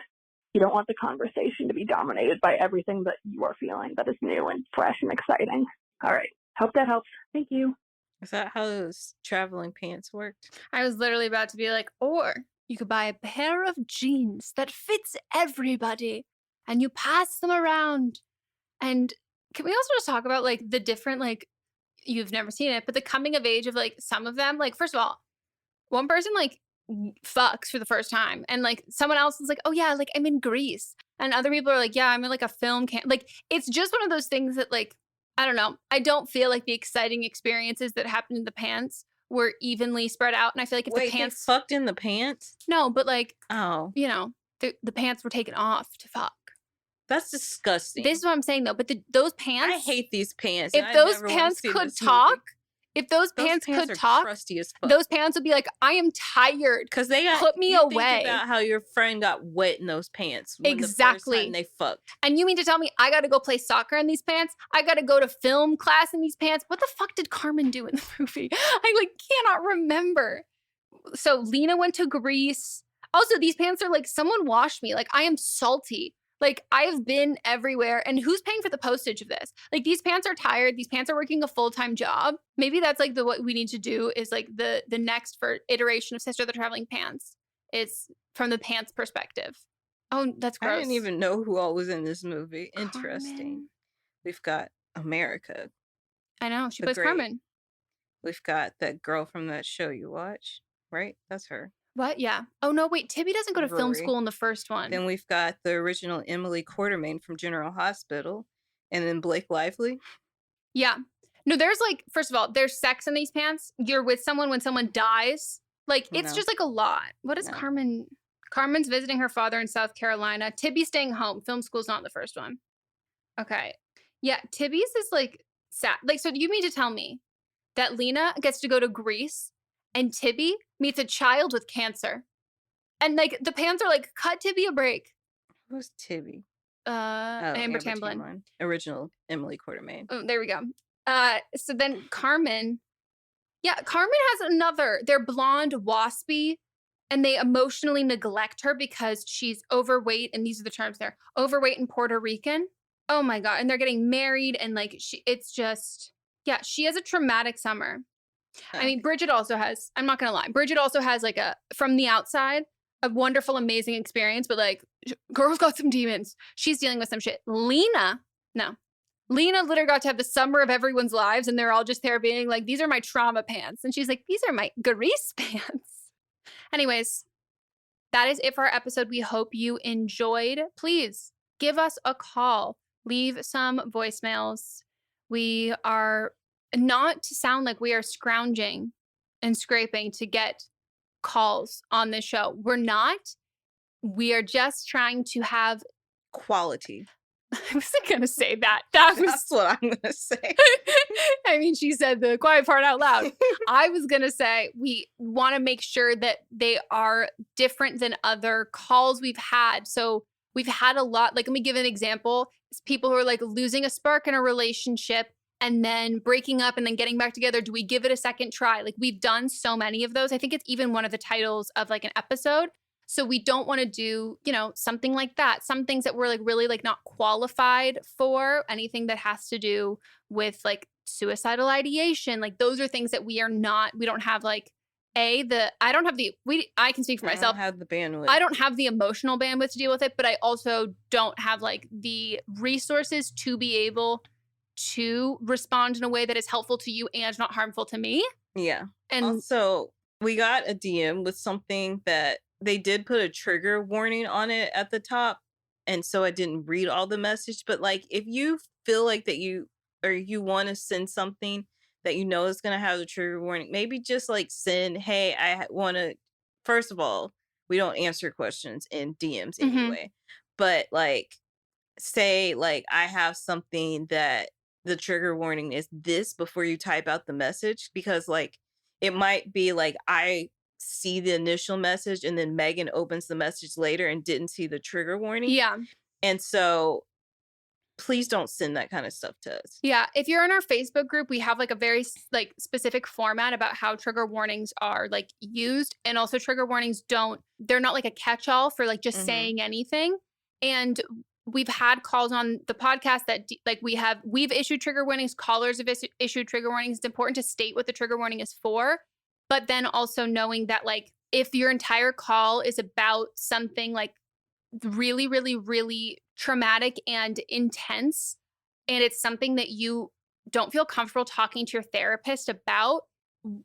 you don't want the conversation to be dominated by everything that you are feeling that is new and fresh and exciting. All right. Hope that helps. Thank you. Is that how those traveling pants worked? I was literally about to be like, or you could buy a pair of jeans that fits everybody and you pass them around. And can we also just talk about like the different, like, you've never seen it, but the coming of age of like some of them? Like, first of all, one person like fucks for the first time, and like someone else is like, oh yeah, like I'm in Greece. And other people are like, yeah, I'm in like a film camp. Like, it's just one of those things that like, I don't know. I don't feel like the exciting experiences that happened in the pants were evenly spread out. And I feel like if Wait, the pants they fucked in the pants? No, but like, oh, you know, the pants were taken off to fuck. That's disgusting. This is what I'm saying though. But those pants, I hate these pants. If those pants could talk, if those pants could talk, crusty as fuck. Those pants would be like, I am tired. Because they got put me away. Think about how your friend got wet in those pants. When Exactly. The first time they fucked. And you mean to tell me I got to go play soccer in these pants? I got to go to film class in these pants? What the fuck did Carmen do in the movie? I like cannot remember. So Lena went to Greece. Also, these pants are like, someone washed me. Like, I am salty. Like, I've been everywhere. And who's paying for the postage of this? Like, these pants are tired. These pants are working a full-time job. Maybe that's like what we need to do is like the next for iteration of Sister of the Traveling Pants is from the pants perspective. Oh, that's gross. I didn't even know who all was in this movie. Interesting. Carmen. We've got America. I know. She the plays Great. Carmen. We've got that girl from that show you watch, right? That's her. What? Yeah. Oh, no, wait. Tibby doesn't go to film Rory. school in the first one. Then we've got the original Emily Quartermain from General Hospital. And then Blake Lively. Yeah. No, there's like, first of all, there's sex in these pants. You're with someone when someone dies. Like, it's just like a lot. What is Carmen? Carmen's visiting her father in South Carolina. Tibby's staying home. Film school's not the first one. Okay. Yeah, Tibby's is like sad. Like, so you mean to tell me that Lena gets to go to Greece and Tibby meets a child with cancer? And like the pants are like, cut Tibby a break. Who's Tibby? Amber Tamblyn. Original Emily Quartermain. Oh, there we go. So then Carmen. Yeah, Carmen has another. They're blonde, waspy, and they emotionally neglect her because she's overweight. And these are the terms there: overweight and Puerto Rican. Oh my God. And they're getting married. And like, it's just, yeah, she has a traumatic summer. I mean, Bridget also has, I'm not going to lie. Bridget also has like from the outside, a wonderful, amazing experience. But like, girl's got some demons. She's dealing with some shit. Lena literally got to have the summer of everyone's lives. And they're all just there being like, these are my trauma pants. And she's like, these are my Grease pants. Anyways, that is it for our episode. We hope you enjoyed. Please give us a call. Leave some voicemails. We are not to sound like we are scrounging and scraping to get calls on this show. We're not. We are just trying to have quality. I wasn't going to say that. That's what I'm going to say. I mean, she said the quiet part out loud. I was going to say we want to make sure that they are different than other calls we've had. So we've had a lot, like, let me give an example. It's people who are like losing a spark in a relationship and then breaking up and then getting back together. Do we give it a second try? Like, we've done so many of those. I think it's even one of the titles of like an episode. So we don't want to do, you know, something like that. Some things that we're like really like not qualified for, anything that has to do with like suicidal ideation. Like, those are things that we don't have like I can speak for myself. I don't have the bandwidth. I don't have the emotional bandwidth to deal with it, but I also don't have like the resources to be able to respond in a way that is helpful to you and not harmful to me. Yeah. And also, we got a DM with something that they did put a trigger warning on it at the top. And so I didn't read all the message. But like, if you feel like that you want to send something that you know is going to have the trigger warning, maybe just like send, hey, I want to, first of all, we don't answer questions in DMs anyway. But like, say like, I have something that the trigger warning is this before you type out the message, because like, it might be like, I see the initial message and then Megan opens the message later and didn't see the trigger warning. Yeah. And so please don't send that kind of stuff to us. Yeah. If you're in our Facebook group, we have like a very like specific format about how trigger warnings are like used. And also trigger warnings they're not like a catch-all for like just saying anything. And we've had calls on the podcast that like we've issued trigger warnings. Callers have issued trigger warnings. It's important to state what the trigger warning is for. But then also knowing that like if your entire call is about something like really, really, really traumatic and intense, and it's something that you don't feel comfortable talking to your therapist about,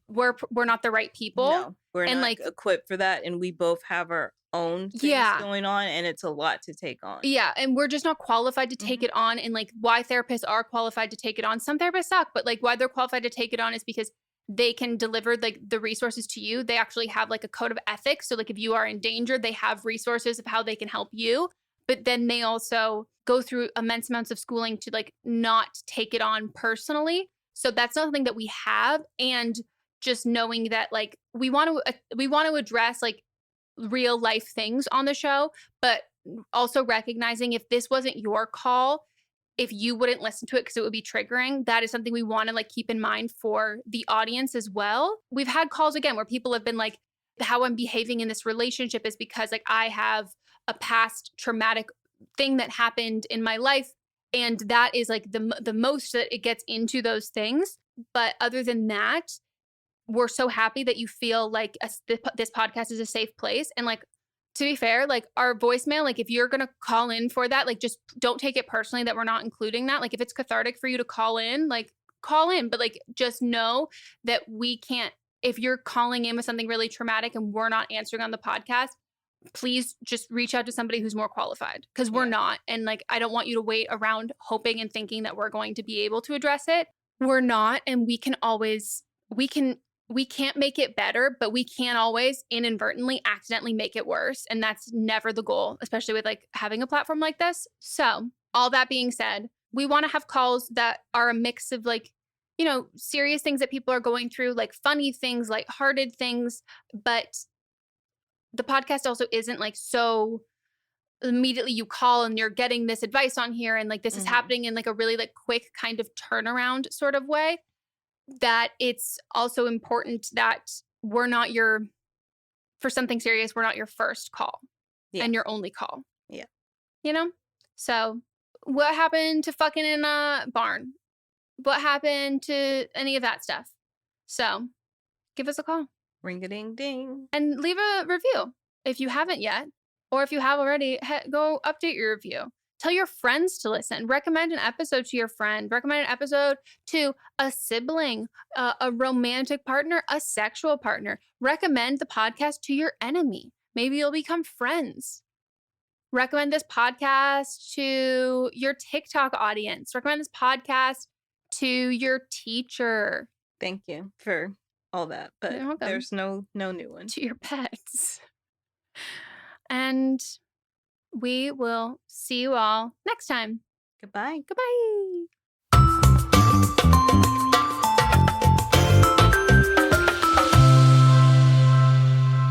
we're not the right people. No, we're not like equipped for that. And we both have our own things going on, and it's a lot to take on. Yeah. And we're just not qualified to take it on. And like why therapists are qualified to take it on. Some therapists suck, but like why they're qualified to take it on is because they can deliver like the resources to you. They actually have like a code of ethics. So like if you are in danger, they have resources of how they can help you. But then they also go through immense amounts of schooling to like not take it on personally. So that's something that we have. And just knowing that like we want to address like real life things on the show, but also recognizing if this wasn't your call, if you wouldn't listen to it because it would be triggering, that is something we want to like keep in mind for the audience as well. We've had calls again where people have been like, how I'm behaving in this relationship is because like I have a past traumatic thing that happened in my life. And that is like the most that it gets into those things. But other than that, we're so happy that you feel like this podcast is a safe place. And like, to be fair, like our voicemail, like if you're going to call in for that, like just don't take it personally that we're not including that. Like if it's cathartic for you to call in, like call in, but like just know that we can't, if you're calling in with something really traumatic and we're not answering on the podcast, please just reach out to somebody who's more qualified because we're not. And like, I don't want you to wait around hoping and thinking that we're going to be able to address it. We're not. And we can't make it better, but we can always inadvertently accidentally make it worse. And that's never the goal, especially with like having a platform like this. So all that being said, we want to have calls that are a mix of like, you know, serious things that people are going through, like funny things, lighthearted things. But the podcast also isn't like so immediately you call and you're getting this advice on here. And like, this is happening in like a really like quick kind of turnaround sort of way. That it's also important that we're not for something serious, we're not your first call and your only call. Yeah. You know? So what happened to fucking in a barn? What happened to any of that stuff? So give us a call. Ring-a-ding-ding. And leave a review if you haven't yet. Or if you have already, go update your review. Tell your friends to listen. Recommend an episode to your friend. Recommend an episode to a sibling, a romantic partner, a sexual partner. Recommend the podcast to your enemy. Maybe you'll become friends. Recommend this podcast to your TikTok audience. Recommend this podcast to your teacher. Thank you for all that, but there's no new one. To your pets. And we will see you all next time. Goodbye. Goodbye.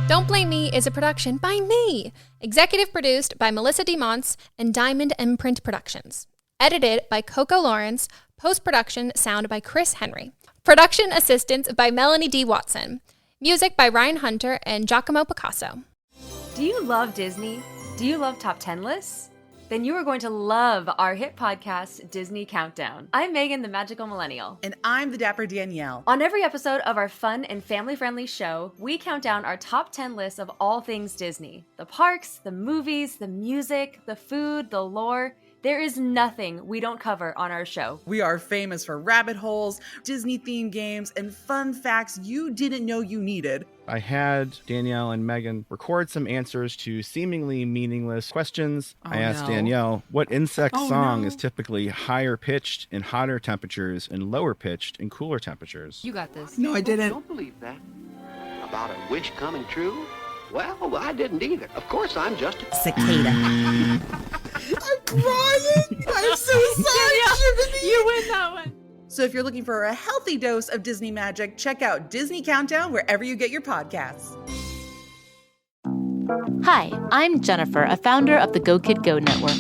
Don't Blame Me is a production by me. Executive produced by Melissa DeMonts and Diamond Imprint Productions. Edited by Coco Lawrence. Post-production sound by Chris Henry. Production assistance by Melanie D. Watson. Music by Ryan Hunter and Giacomo Picasso. Do you love Disney? Do you love top 10 lists? Then you are going to love our hit podcast, Disney Countdown. I'm Megan, the Magical Millennial. And I'm the Dapper Danielle. On every episode of our fun and family-friendly show, we count down our top 10 lists of all things Disney. The parks, the movies, the music, the food, the lore. There is nothing we don't cover on our show. We are famous for rabbit holes, Disney-themed games, and fun facts you didn't know you needed. I had Danielle and Megan record some answers to seemingly meaningless questions. I asked Danielle, what insect song is typically higher pitched in hotter temperatures and lower pitched in cooler temperatures? You got this. No, I didn't. Don't believe that. About a wish coming true? Well, I didn't either. Of course, I'm just a cicada. I'm crying. I'm so sorry, Jiminy. You win that one. So if you're looking for a healthy dose of Disney magic, check out Disney Countdown wherever you get your podcasts. Hi, I'm Jennifer, a founder of the Go Kid Go network.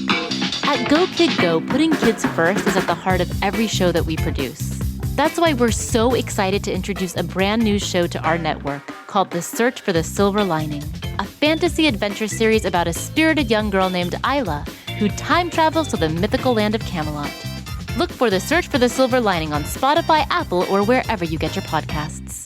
At Go Kid Go, putting kids first is at the heart of every show that we produce. That's why we're so excited to introduce a brand new show to our network called The Search for the Silver Lining, a fantasy adventure series about a spirited young girl named Isla who time travels to the mythical land of Camelot. Look for The Search for the Silver Lining on Spotify, Apple, or wherever you get your podcasts.